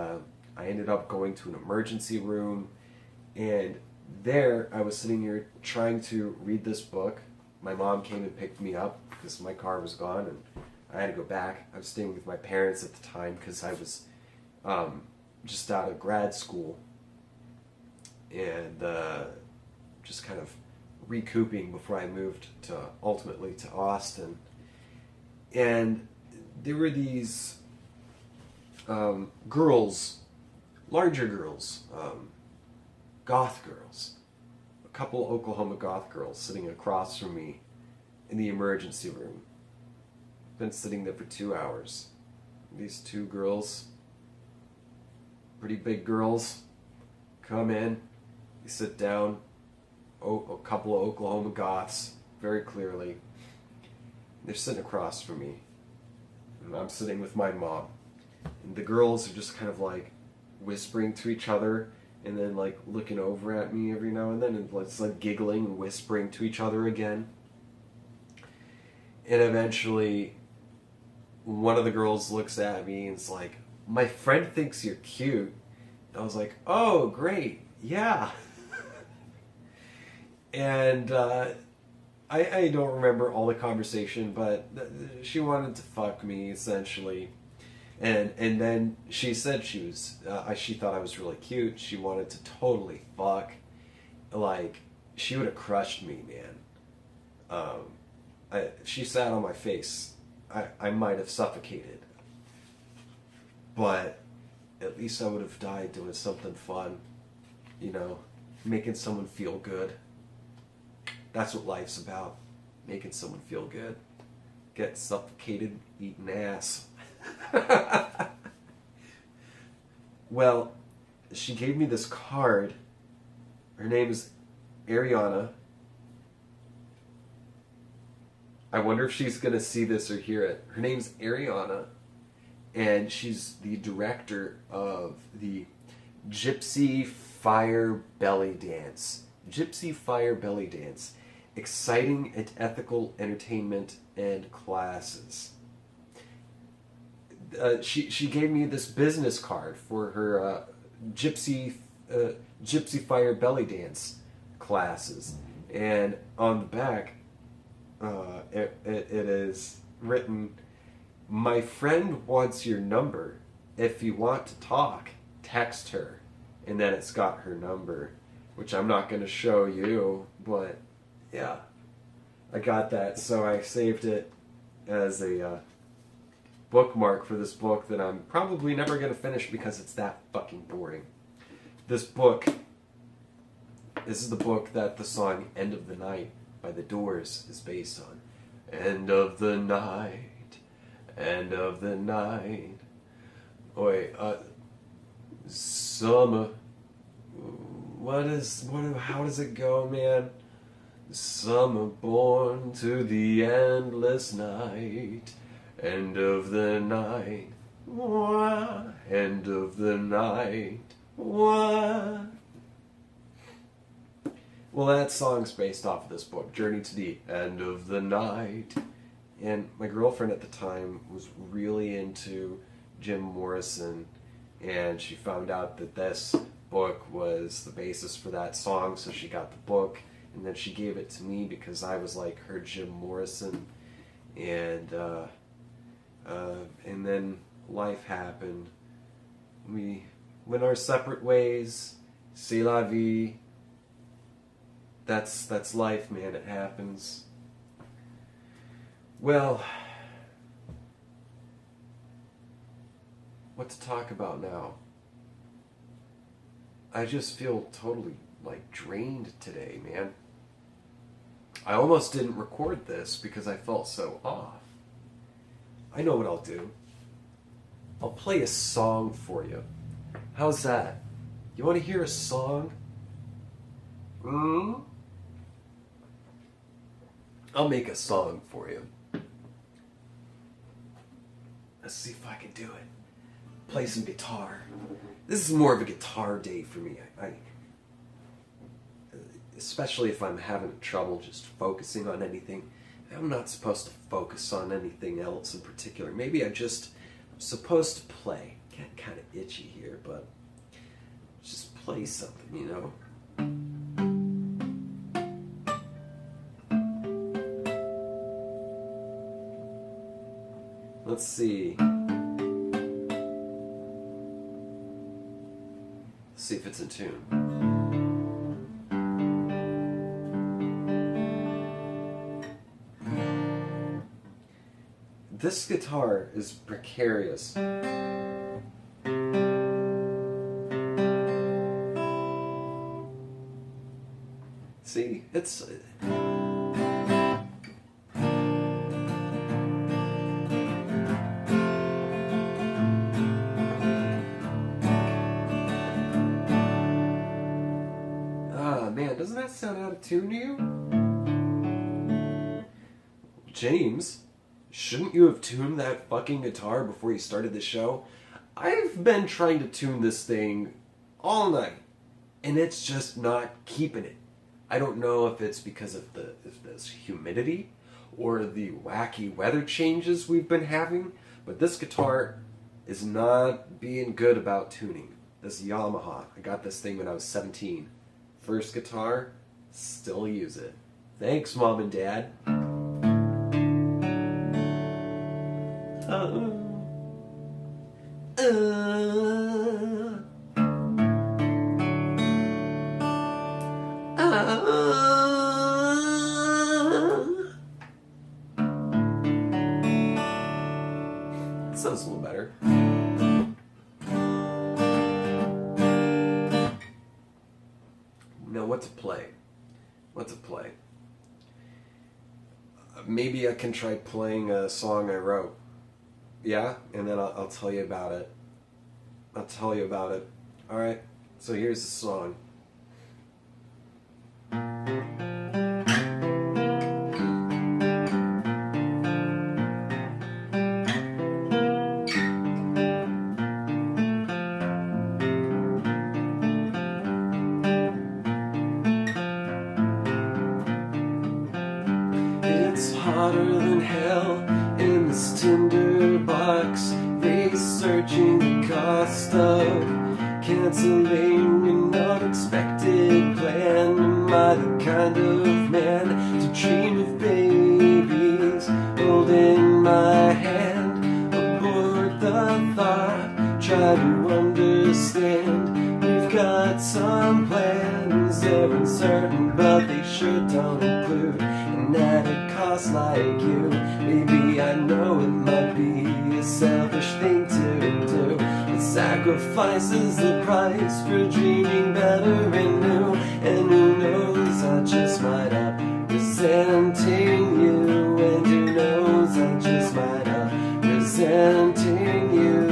I ended up going to an emergency room, and there I was sitting here trying to read this book. My mom came and picked me up because my car was gone, and I had to go back. I was staying with my parents at the time because I was just out of grad school and just kind of recouping before I moved ultimately to Austin. And there were these girls, larger girls, goth girls, a couple Oklahoma goth girls sitting across from me in the emergency room. Been sitting there for 2 hours. These two girls, pretty big girls, come in, they sit down, a couple of Oklahoma goths, very clearly. They're sitting across from me, and I'm sitting with my mom. And the girls are just kind of like whispering to each other, and then like looking over at me every now and then, and it's like giggling and whispering to each other again. And eventually, one of the girls looks at me and is like, "My friend thinks you're cute." And I was like, "Oh, great, yeah." And I don't remember all the conversation, but she wanted to fuck me, essentially. And then she said she thought I was really cute. She wanted to totally fuck. Like, she would have crushed me, man. She sat on my face. I might have suffocated. But at least I would have died doing something fun. You know, making someone feel good. That's what life's about. Making someone feel good. Get suffocated, eating ass. Well, she gave me this card. Her name is Ariana. I wonder if she's going to see this or hear it. Her name's Ariana, and she's the director of the Gypsy Fire Belly Dance. Gypsy Fire Belly Dance. Exciting and ethical entertainment and classes. She gave me this business card for her Gypsy Fire Belly Dance classes, and on the back it is written, "My friend wants your number. If you want to talk, text her." And then it's got her number, which I'm not going to show you, but yeah, I got that, so I saved it as a bookmark for this book that I'm probably never going to finish because it's that fucking boring. This book, this is the book that the song End of the Night by The Doors is based on. End of the night, end of the night. Oh wait, summer. How does it go, man? Summer born to the endless night. End of the night. End of the night. Well, that song's based off of this book, Journey to the End of the Night. And my girlfriend at the time was really into Jim Morrison, and she found out that this book was the basis for that song, so she got the book, and then she gave it to me because I was like her Jim Morrison, and then life happened. We went our separate ways. C'est la vie. That's life, man. It happens. Well, what to talk about now? I just feel totally, like, drained today, man. I almost didn't record this because I felt so off. I know what I'll do. I'll play a song for you. How's that? You want to hear a song? I'll make a song for you. Let's see if I can do it. Play some guitar. This is more of a guitar day for me. I especially if I'm having trouble just focusing on anything. I'm not supposed to focus on anything else in particular. Maybe I'm supposed to play. Get kind of itchy here, but just play something, you know. Let's see. Let's see if it's in tune. This guitar is precarious. See, it's... man, doesn't that sound out of tune to you? James, shouldn't you have tuned that fucking guitar before you started the show? I've been trying to tune this thing all night, and it's just not keeping it. I don't know if it's because of this humidity or the wacky weather changes we've been having, but this guitar is not being good about tuning. This Yamaha, I got this thing when I was 17. First guitar, still use it. Thanks, Mom and Dad. Sounds a little better. Now, what to play? What to play? Maybe I can try playing a song I wrote. Yeah? And then I'll tell you about it. I'll tell you about it. Alright? So here's the song. It's hotter than hell in this tinder box, researching the cost of canceling an unexpected plan. Am I the kind of man to dream of babies holding my hand? Aboard the thought, try to understand. We've got some plans, they're uncertain, but they sure don't include an added cost like you. Maybe I know it might be a selfish thing to do, but sacrifice sacrifice is the price for dreaming better and new. And who knows, I just might up resenting you. And who knows, I just might up resenting you.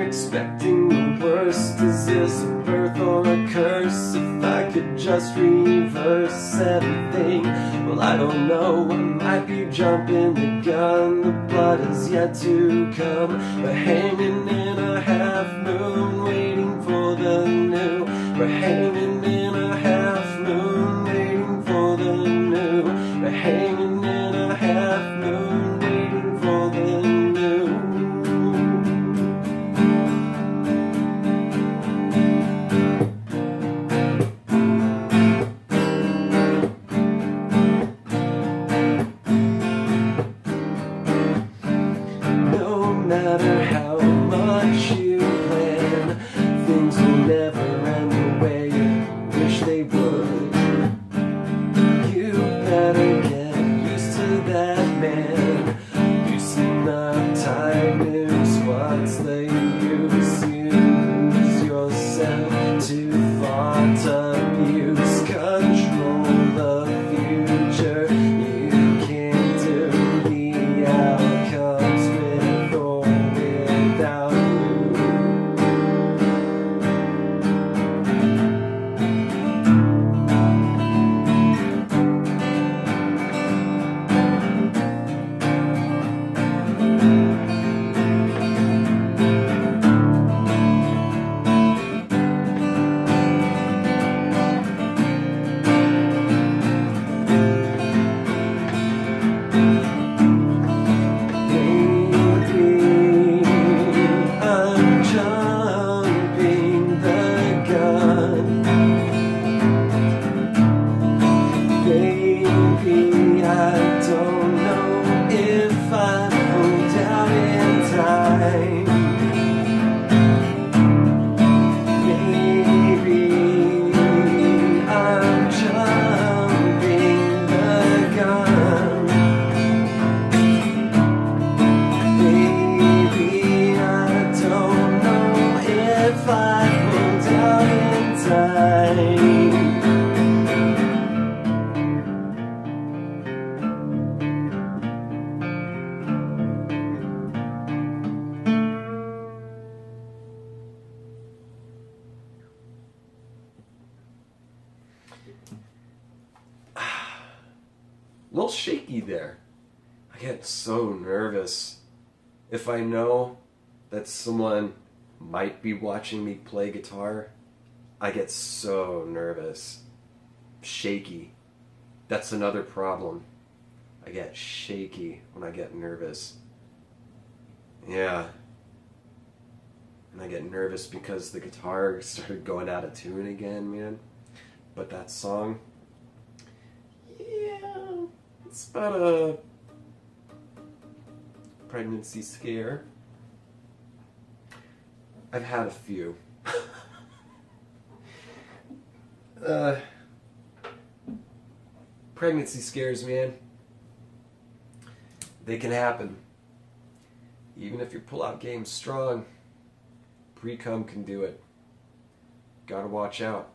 Expecting the worst. Is this a birth or a curse? If I could just reverse everything, well, I don't know. I might be jumping the gun. The blood is yet to come. We're hanging in a half moon, waiting for the new. We're hanging in a half moon, waiting for the new. We're hanging in a half moon, waiting for the new. No matter how much you plan, things will never end the way you wish they would. You better get used to that man. Loosen up, tightness, what's the use? You lose yourself to thought abuse. Control the future, you can't do the outcomes with or without you. I'm jumping the gun. Baby, I don't know if I pulled out in time. Maybe I'm jumping the gun. Baby, I don't know if I pulled out in time. A little shaky there. I get so nervous if I know that someone might be watching me play guitar. I get so nervous. Shaky. That's another problem. I get shaky when I get nervous. Yeah. And I get nervous because the guitar started going out of tune again, man. But that song, yeah, it's about a pregnancy scare. I've had a few. Pregnancy scares, man. They can happen. Even if your pull-out game's strong, pre-cum can do it. Gotta watch out.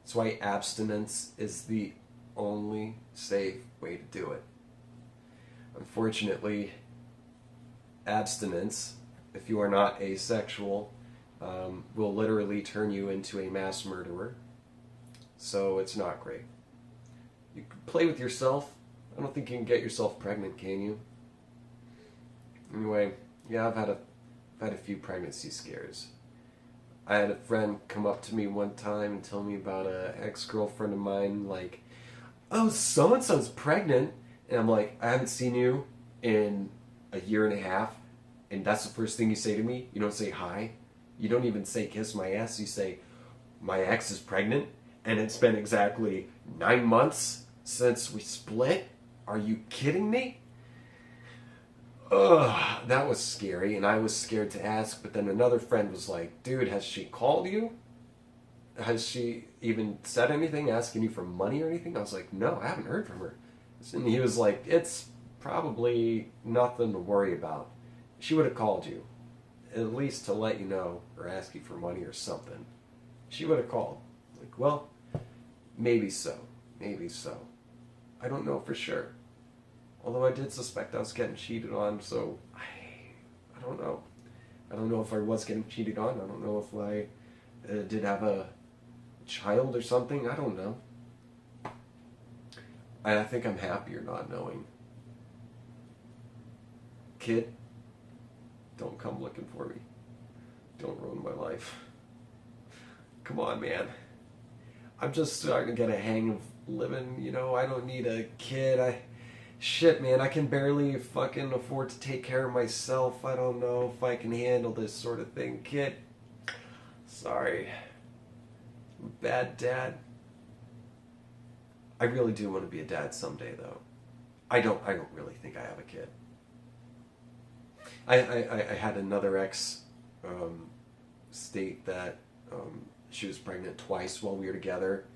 That's why abstinence is the only safe way to do it. Unfortunately, abstinence, if you are not asexual, will literally turn you into a mass murderer. So it's not great. You can play with yourself. I don't think you can get yourself pregnant, can you? Anyway, yeah, I've had a few pregnancy scares. I had a friend come up to me one time and tell me about an ex-girlfriend of mine, like, oh, so-and-so's pregnant. And I'm like, I haven't seen you in a year and a half, and that's the first thing you say to me? You don't say hi? You don't even say kiss my ass? You say, my ex is pregnant, and it's been exactly 9 months since we split? Are you kidding me? Ugh, that was scary, and I was scared to ask, but then another friend was like, dude, has she called you? Has she even said anything, asking you for money or anything? I was like, no, I haven't heard from her. And he was like, it's probably nothing to worry about. She would have called you, at least to let you know, or ask you for money or something. She would have called. Like, well, maybe so. Maybe so. I don't know for sure. Although I did suspect I was getting cheated on, so I don't know. I don't know if I was getting cheated on. I don't know if I did have a child or something. I don't know. I think I'm happier not knowing. Kid, don't come looking for me. Don't ruin my life. Come on, man. I'm just starting to get a hang of living, you know. I don't need a kid. Shit, man, I can barely fucking afford to take care of myself. I don't know if I can handle this sort of thing. Kid, sorry. Bad dad. I really do want to be a dad someday, though. I don't really think I have a kid. I had another ex state that she was pregnant twice while we were together,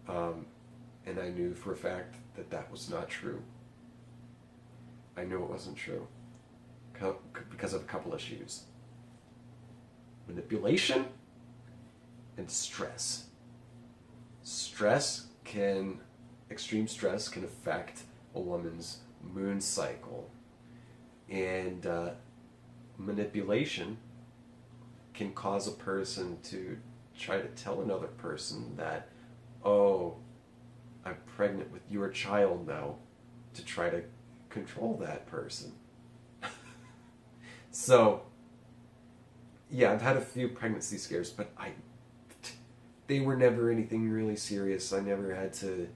and I knew for a fact that that was not true. I knew it wasn't true because of a couple issues. Manipulation and stress. Extreme stress can affect a woman's moon cycle. And manipulation can cause a person to try to tell another person that, oh, I'm pregnant with your child now, to try to control that person. So, yeah, I've had a few pregnancy scares, but they were never anything really serious. I never had to,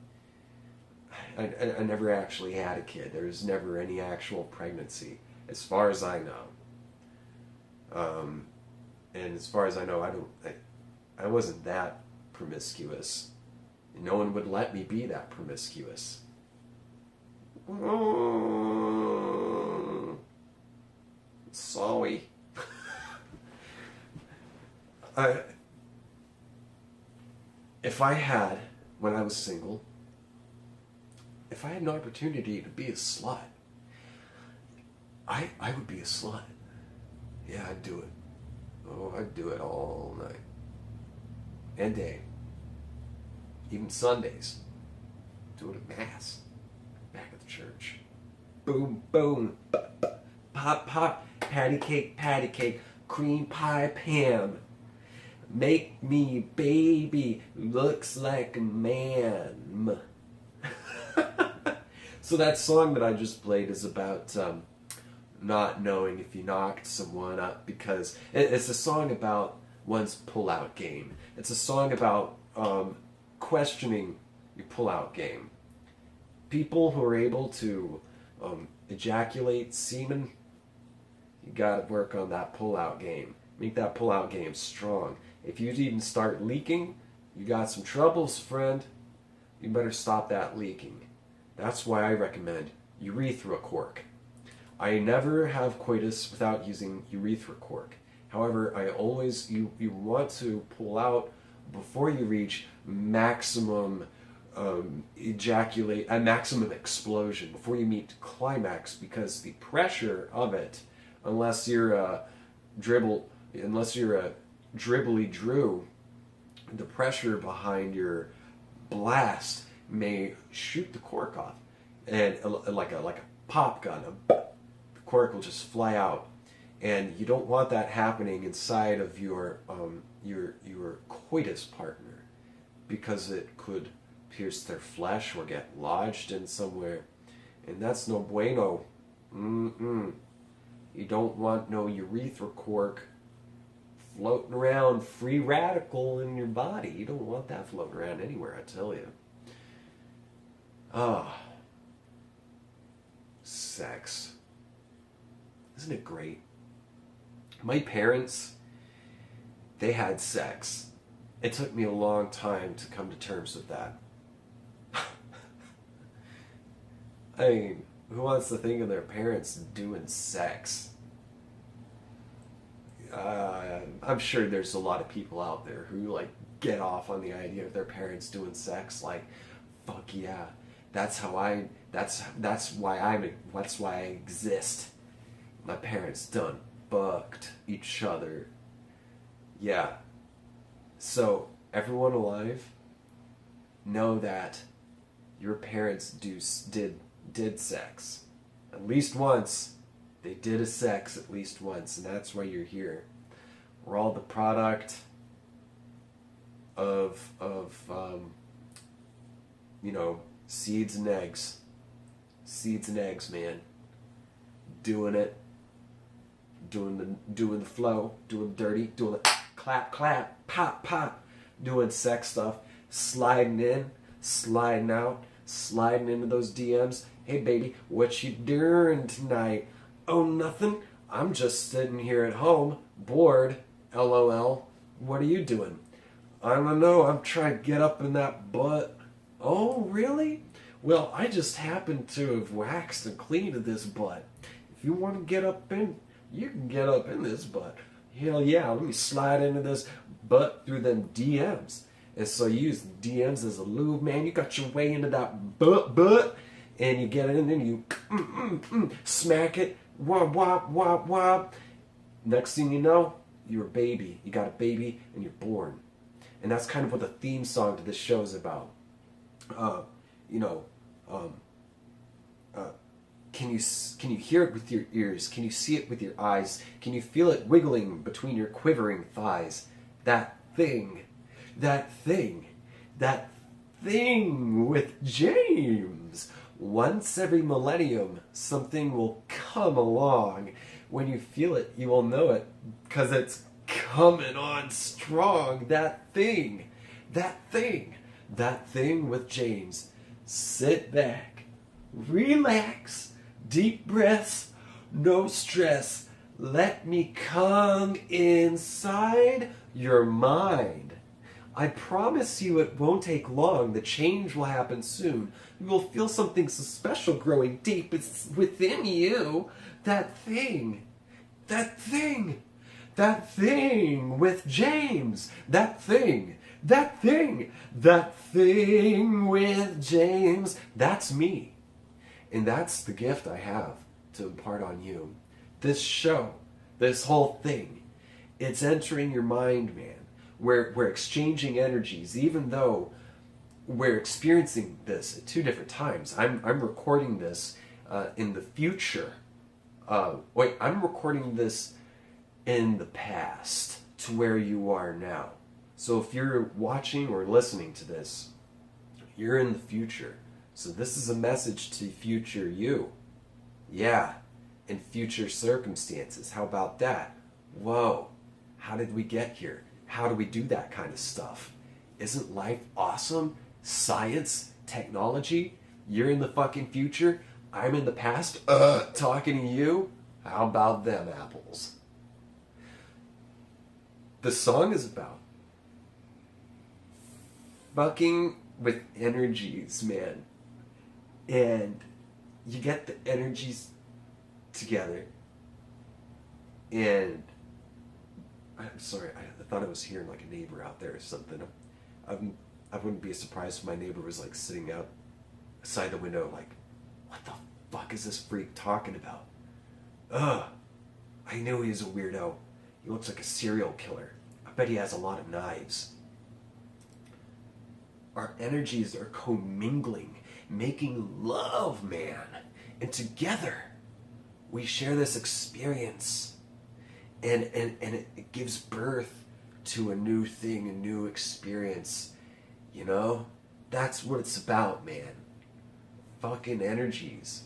I never actually had a kid. There was never any actual pregnancy, as far as I know. And as far as I know, I wasn't that promiscuous. No one would let me be that promiscuous. Sorry. If I had, when I was single, if I had an opportunity to be a slut, I would be a slut. Yeah, I'd do it. Oh, I'd do it all night and day. Even Sundays. Do it at Mass. Back at the church. Boom, boom. Pop, pop. Patty cake. Cream pie, Pam. Make me baby. Looks like a man. So that song that I just played is about not knowing if you knocked someone up, because it's a song about one's pull-out game. It's a song about questioning your pull-out game. People who are able to ejaculate semen, you gotta work on that pull-out game. Make that pull-out game strong. If you even start leaking, you got some troubles, friend. You better stop that leaking. That's why I recommend urethra cork. I never have coitus without using urethra cork. However, I always, you want to pull out before you reach maximum maximum explosion, before you meet climax, because the pressure of it, unless you're a dribbly drew, the pressure behind your blast may shoot the cork off, and like a pop gun, the cork will just fly out, and you don't want that happening inside of your coitus partner, because it could pierce their flesh or get lodged in somewhere, and that's no bueno. You don't want no urethra cork floating around, free radical in your body. You don't want that floating around anywhere, I tell you. Sex. Isn't it great? My parents, they had sex. It took me a long time to come to terms with that. I mean, Who wants to think of their parents doing sex? I'm sure there's a lot of people out there who like get off on the idea of their parents doing sex. Like, fuck yeah, that's how I. That's why I exist. My parents done fucked each other. Yeah. So everyone alive, know that your parents did sex at least once. They did a sex at least once, and that's why you're here. We're all the product of seeds and eggs. Seeds and eggs, man. Doing it. Doing the flow, doing dirty, doing the clap, clap, pop, pop, doing sex stuff, sliding in, sliding out, sliding into those DMs. Hey baby, what you doing tonight? Oh, nothing. I'm just sitting here at home, bored. LOL. What are you doing? I don't know. I'm trying to get up in that butt. Oh, really? Well, I just happen to have waxed and cleaned this butt. If you want to get up in, you can get up in this butt. Hell yeah, let me slide into this butt through them DMs. And so you use DMs as a lube, man. You got your way into that butt, and you get it in, and you smack it, wop, wop, wop, wop. Next thing you know, you're a baby. You got a baby, and you're born. And that's kind of what the theme song to this show is about. Can you hear it with your ears? Can you see it with your eyes? Can you feel it wiggling between your quivering thighs? That thing with James. Once every millennium, something will come along. When you feel it, you will know it, because it's coming on strong. That thing with James. Sit back, relax, deep breaths, no stress. Let me come inside your mind. I promise you it won't take long. The change will happen soon. You will feel something so special growing deep within you. That thing with James. That thing with James. That's me. And that's the gift I have to impart on you. This show, this whole thing, it's entering your mind, man. We're exchanging energies, even though we're experiencing this at two different times. I'm recording this in the future. I'm recording this in the past to where you are now. So if you're watching or listening to this, you're in the future. So this is a message to future you. Yeah, in future circumstances. How about that? Whoa, how did we get here? How do we do that kind of stuff? Isn't life awesome? Science, technology, you're in the fucking future, I'm in the past, talking to you. How about them apples? The song is about fucking with energies, man. And you get the energies together. And I'm sorry, I thought I was hearing like a neighbor out there or something. I wouldn't be surprised if my neighbor was like sitting outside the window like, what the fuck is this freak talking about? I knew he was a weirdo. He looks like a serial killer. I bet he has a lot of knives. Our energies are commingling, making love, man. And together, we share this experience. And it gives birth to a new thing, a new experience. You know? That's what it's about, man. Fucking energies.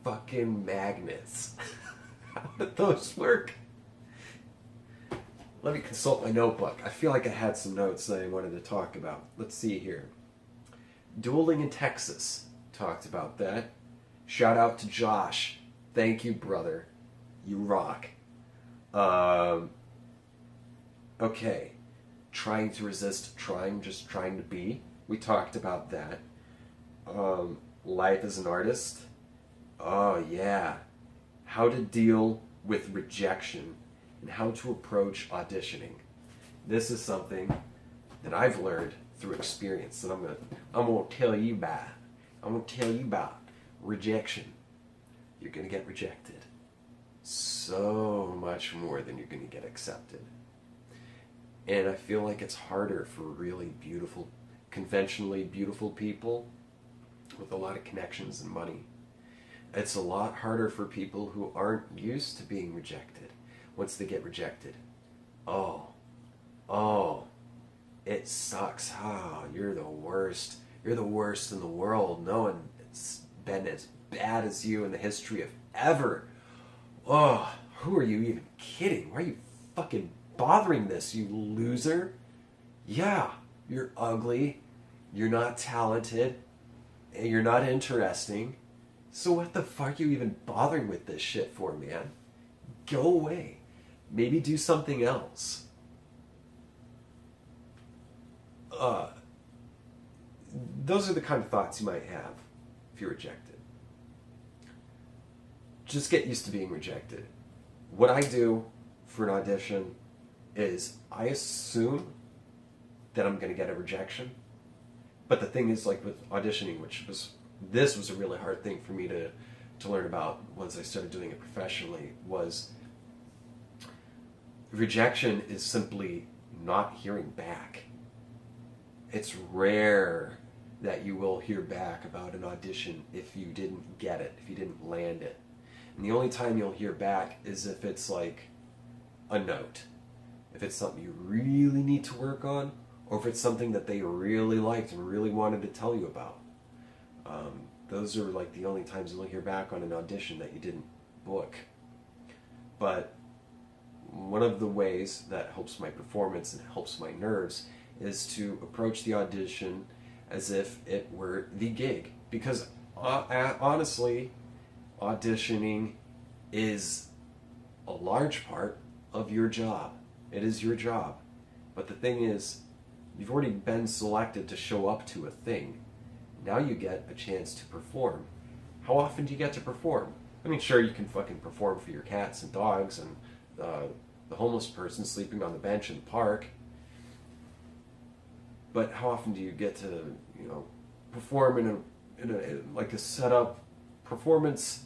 Fucking magnets. How did those work? Let me consult my notebook. I feel like I had some notes that I wanted to talk about. Let's see here. Dueling in Texas. Talked about that. Shout out to Josh. Thank you, brother. You rock. Okay. Trying to resist, just trying to be. We talked about that. Life as an artist. Oh, yeah. How to deal with rejection and how to approach auditioning. This is something that I've learned through experience, and I'm gonna tell you about. I'm gonna tell you about rejection. You're gonna get rejected so much more than you're gonna get accepted. And I feel like it's harder for really beautiful, conventionally beautiful people with a lot of connections and money. It's a lot harder for people who aren't used to being rejected. Once they get rejected, oh, it sucks. Oh, you're the worst. You're the worst in the world. No one's been as bad as you in the history of ever. Oh, who are you even kidding? Why are you fucking bothering this, you loser? Yeah, you're ugly. You're not talented. And you're not interesting. So what the fuck are you even bothering with this shit for, man? Go away. Maybe do something else. Those are the kind of thoughts you might have if you're rejected. Just get used to being rejected. What I do for an audition is I assume that I'm going to get a rejection. But the thing is, like with auditioning, this was a really hard thing for me to learn about once I started doing it professionally, was rejection is simply not hearing back. It's rare that you will hear back about an audition if you didn't get it, if you didn't land it. And the only time you'll hear back is if it's like a note, if it's something you really need to work on, or if it's something that they really liked and really wanted to tell you about. Those are like the only times you'll hear back on an audition that you didn't book. But one of the ways that helps my performance and helps my nerves is to approach the audition as if it were the gig. Because honestly, auditioning is a large part of your job. It is your job. But the thing is, you've already been selected to show up to a thing. Now you get a chance to perform. How often do you get to perform? I mean, sure, you can fucking perform for your cats and dogs and the homeless person sleeping on the bench in the park. But how often do you get to, perform in a like a set up performance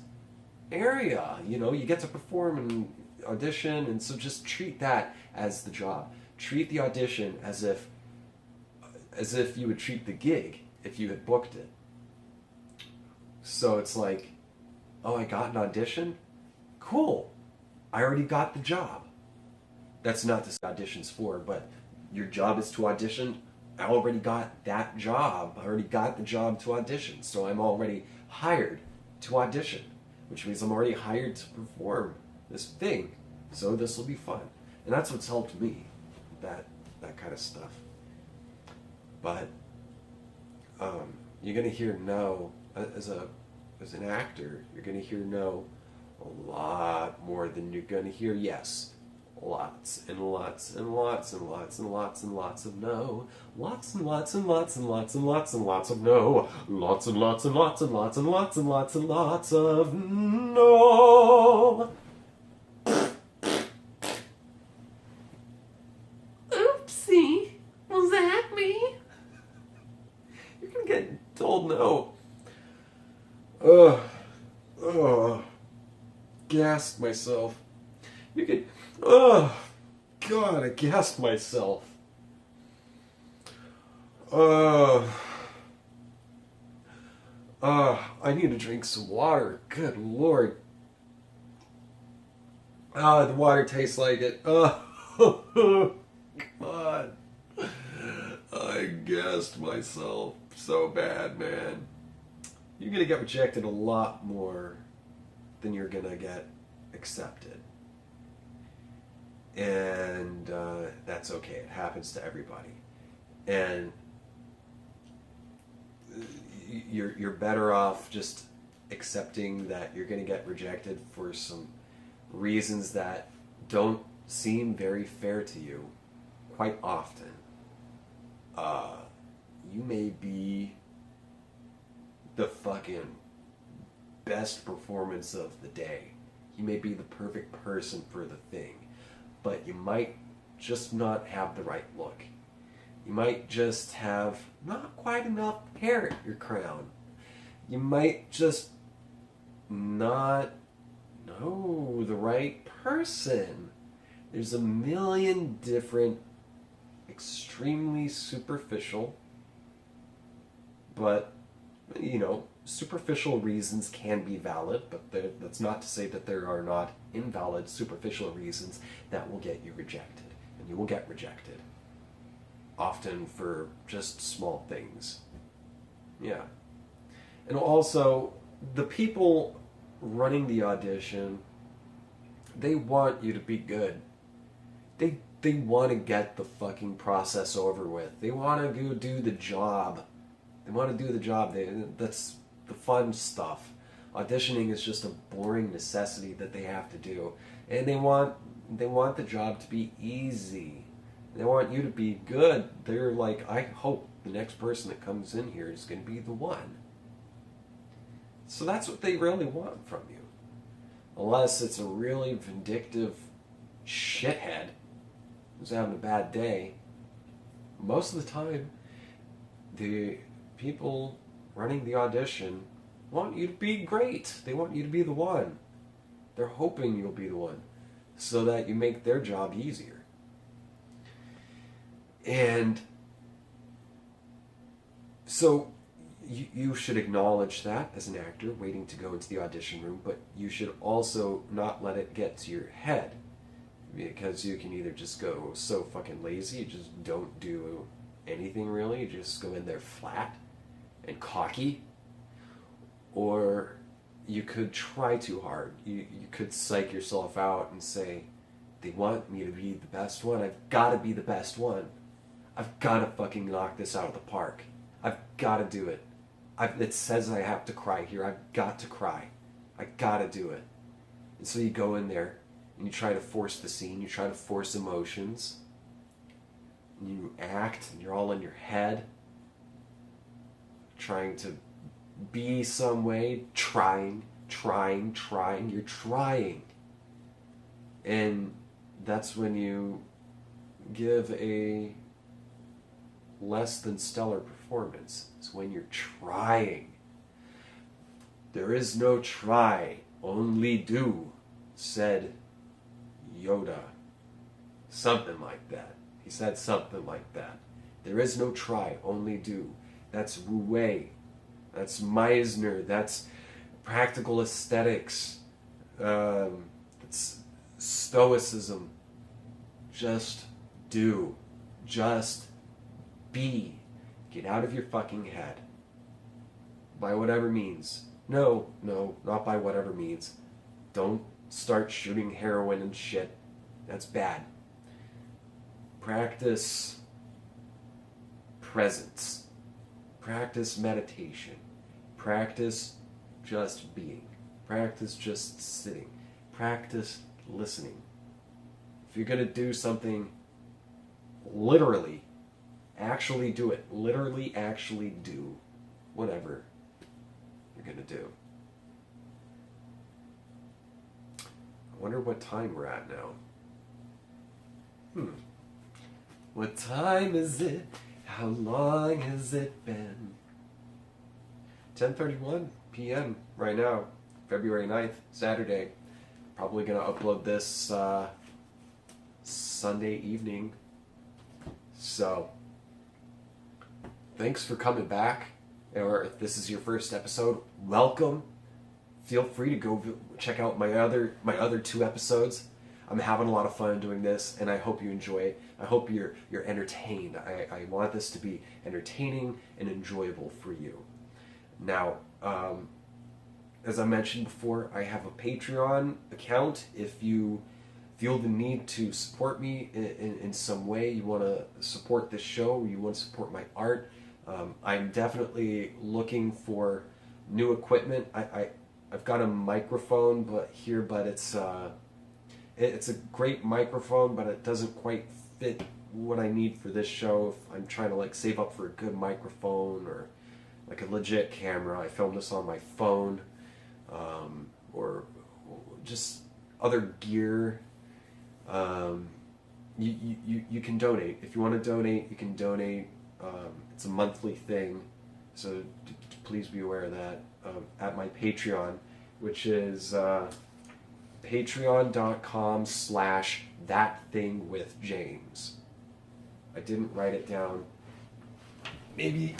area? You get to perform and audition, and so just treat that as the job. Treat the audition as if you would treat the gig if you had booked it. So it's like, oh, I got an audition? Cool. I already got the job. That's not what audition's for, but your job is to audition. I already got that job. I already got the job to audition. So I'm already hired to audition, which means I'm already hired to perform this thing. So this will be fun. And that's what's helped me, that kind of stuff. But you're going to hear no, as an actor, you're going to hear no a lot more than you're going to hear yes. Lots and lots and lots and lots and lots and lots of no. Lots and lots and lots and lots and lots and lots of no. Lots and lots and lots and lots and lots and lots and lots of no. Oopsie. Was that me? You're gonna get told no. Gassed myself. You could. Oh, God, I gassed myself. I need to drink some water. Good Lord. The water tastes like it. Oh, God. I gassed myself so bad, man. You're going to get rejected a lot more than you're going to get accepted. And that's okay. It happens to everybody. And you're better off just accepting that you're going to get rejected for some reasons that don't seem very fair to you quite often. You may be the fucking best performance of the day. You may be the perfect person for the thing, but you might just not have the right look. You might just have not quite enough hair at your crown. You might just not know the right person. There's a million different, extremely superficial, but, superficial reasons can be valid, but that's not to say that there are not invalid, superficial reasons that will get you rejected. And you will get rejected. Often for just small things. Yeah. And also, the people running the audition, they want you to be good. They want to get the fucking process over with. They want to go do the job. They want to do the job. That's the fun stuff. Auditioning is just a boring necessity that they have to do. And they want the job to be easy. They want you to be good. They're like, I hope the next person that comes in here is going to be the one. So that's what they really want from you. Unless it's a really vindictive shithead who's having a bad day. Most of the time, the people running the audition want you to be great. They want you to be the one. They're hoping you'll be the one so that you make their job easier. And so you should acknowledge that as an actor waiting to go into the audition room, but you should also not let it get to your head, because you can either just go so fucking lazy, you just don't do anything really, you just go in there flat and cocky, or you could try too hard. You could psych yourself out and say, they want me to be the best one, I've got to be the best one. I've got to fucking knock this out of the park. I've got to do it. It says I have to cry here. I've got to cry. I got to do it. And so you go in there and you try to force the scene. You try to force emotions. And you act and you're all in your head. Trying to be some way. Trying. You're trying. And that's when you give a less than stellar performance. Is when you're trying. There is no try, only do, said Yoda. Something like that. He said something like that. There is no try, only do. That's Wowee. That's Meisner. That's practical aesthetics. It's Stoicism. Just do. Just be. Get out of your fucking head. By whatever means. No, not by whatever means. Don't start shooting heroin and shit. That's bad. Practice presence. Practice meditation. Practice just being. Practice just sitting. Practice listening. If you're going to do something, literally, actually do it. Literally, actually do whatever you're going to do. I wonder what time we're at now. What time is it? How long has it been? 10:31 p.m. right now, February 9th, Saturday. Probably going to upload this Sunday evening. So, thanks for coming back. Or if this is your first episode, welcome. Feel free to go check out my other 2 episodes. I'm having a lot of fun doing this, and I hope you enjoy it. I hope you're entertained. I want this to be entertaining and enjoyable for you. Now, as I mentioned before, I have a Patreon account. If you feel the need to support me in some way, you want to support this show, you want to support my art, I'm definitely looking for new equipment. I've got a microphone but it's a great microphone, but it doesn't quite fit what I need for this show. If I'm trying to save up for a good microphone or a legit camera. I filmed this on my phone. or just other gear. You can donate. If you want to donate, you can donate. It's a monthly thing, so please be aware of that. At my Patreon, which is patreon.com/thatthingwithjames. I didn't write it down. Maybe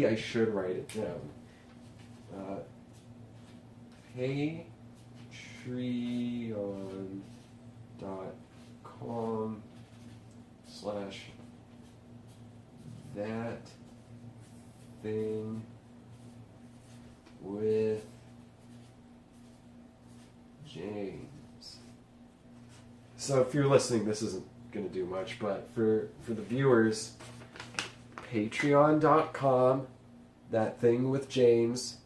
I should write it down. Patreon.com/that thing with James. So if you're listening, this isn't going to do much, but for the viewers, patreon.com, that thing with James.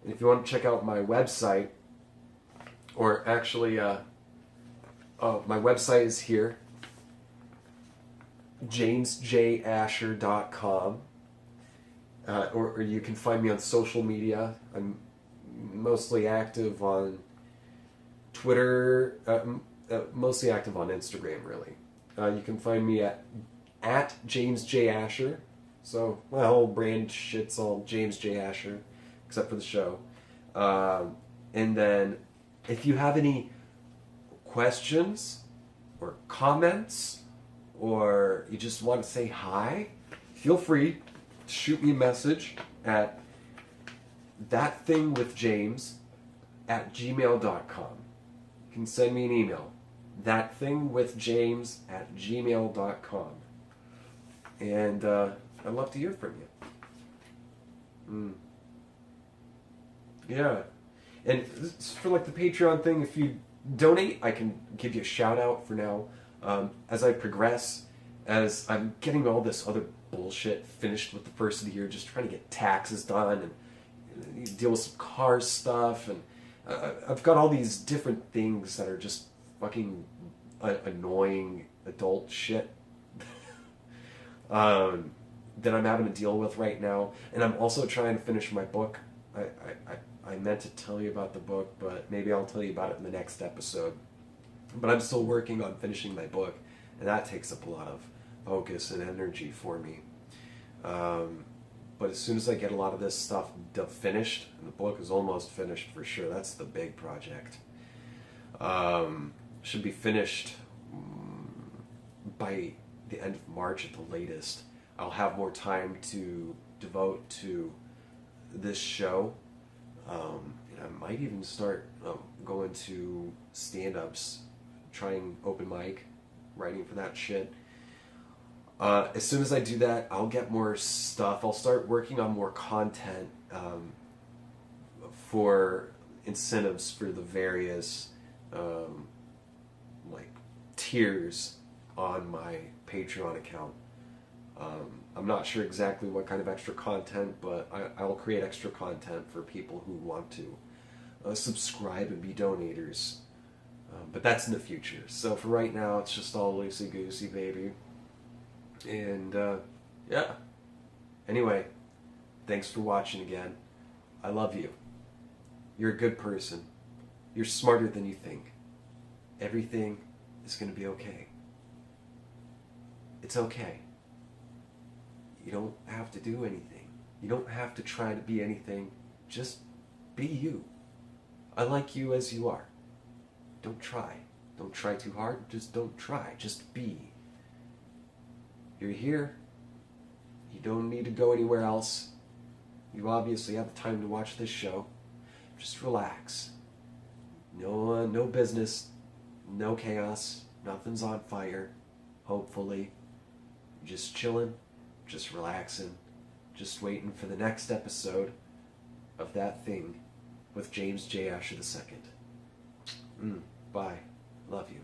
And if you want to check out my website, or actually, my website is here, jamesjasher.com. Or you can find me on social media. I'm mostly active on Twitter, mostly active on Instagram, really. You can find me at James J. Asher. So my whole brand shit's all James J. Asher, except for the show. And then if you have any questions or comments, or you just want to say hi, feel free to shoot me a message at thatthingwithjames@gmail.com. You can send me an email, thatthingwithjames@gmail.com. And I'd love to hear from you. Yeah. And for like the Patreon thing, if you donate, I can give you a shout out for now. As I progress, as I'm getting all this other bullshit finished with the first of the year, just trying to get taxes done and deal with some car stuff, and I've got all these different things that are just fucking annoying adult shit that I'm having to deal with right now. And I'm also trying to finish my book. I meant to tell you about the book, but maybe I'll tell you about it in the next episode. But I'm still working on finishing my book, and that takes up a lot of focus and energy for me. But as soon as I get a lot of this stuff finished, and the book is almost finished for sure, that's the big project. Should be finished by the end of March at the latest. I'll have more time to devote to this show. And I might even start going to stand-ups, trying open mic, writing for that shit. As soon as I do that, I'll get more stuff. I'll start working on more content for incentives for the various like tiers on my Patreon account. I'm not sure exactly what kind of extra content, but I'll create extra content for people who want to subscribe and be donators. But that's in the future. So for right now, it's just all loosey-goosey, baby. And, yeah. Anyway, thanks for watching again. I love you. You're a good person. You're smarter than you think. Everything is going to be okay. It's okay. You don't have to do anything. You don't have to try to be anything. Just be you. I like you as you are. Don't try. Don't try too hard. Just don't try. Just be. You're here. You don't need to go anywhere else. You obviously have the time to watch this show. Just relax. No business. No chaos. Nothing's on fire. Hopefully. Just chilling. Just relaxing. Just waiting for the next episode of That Thing with James J. Asher II. Bye. Love you.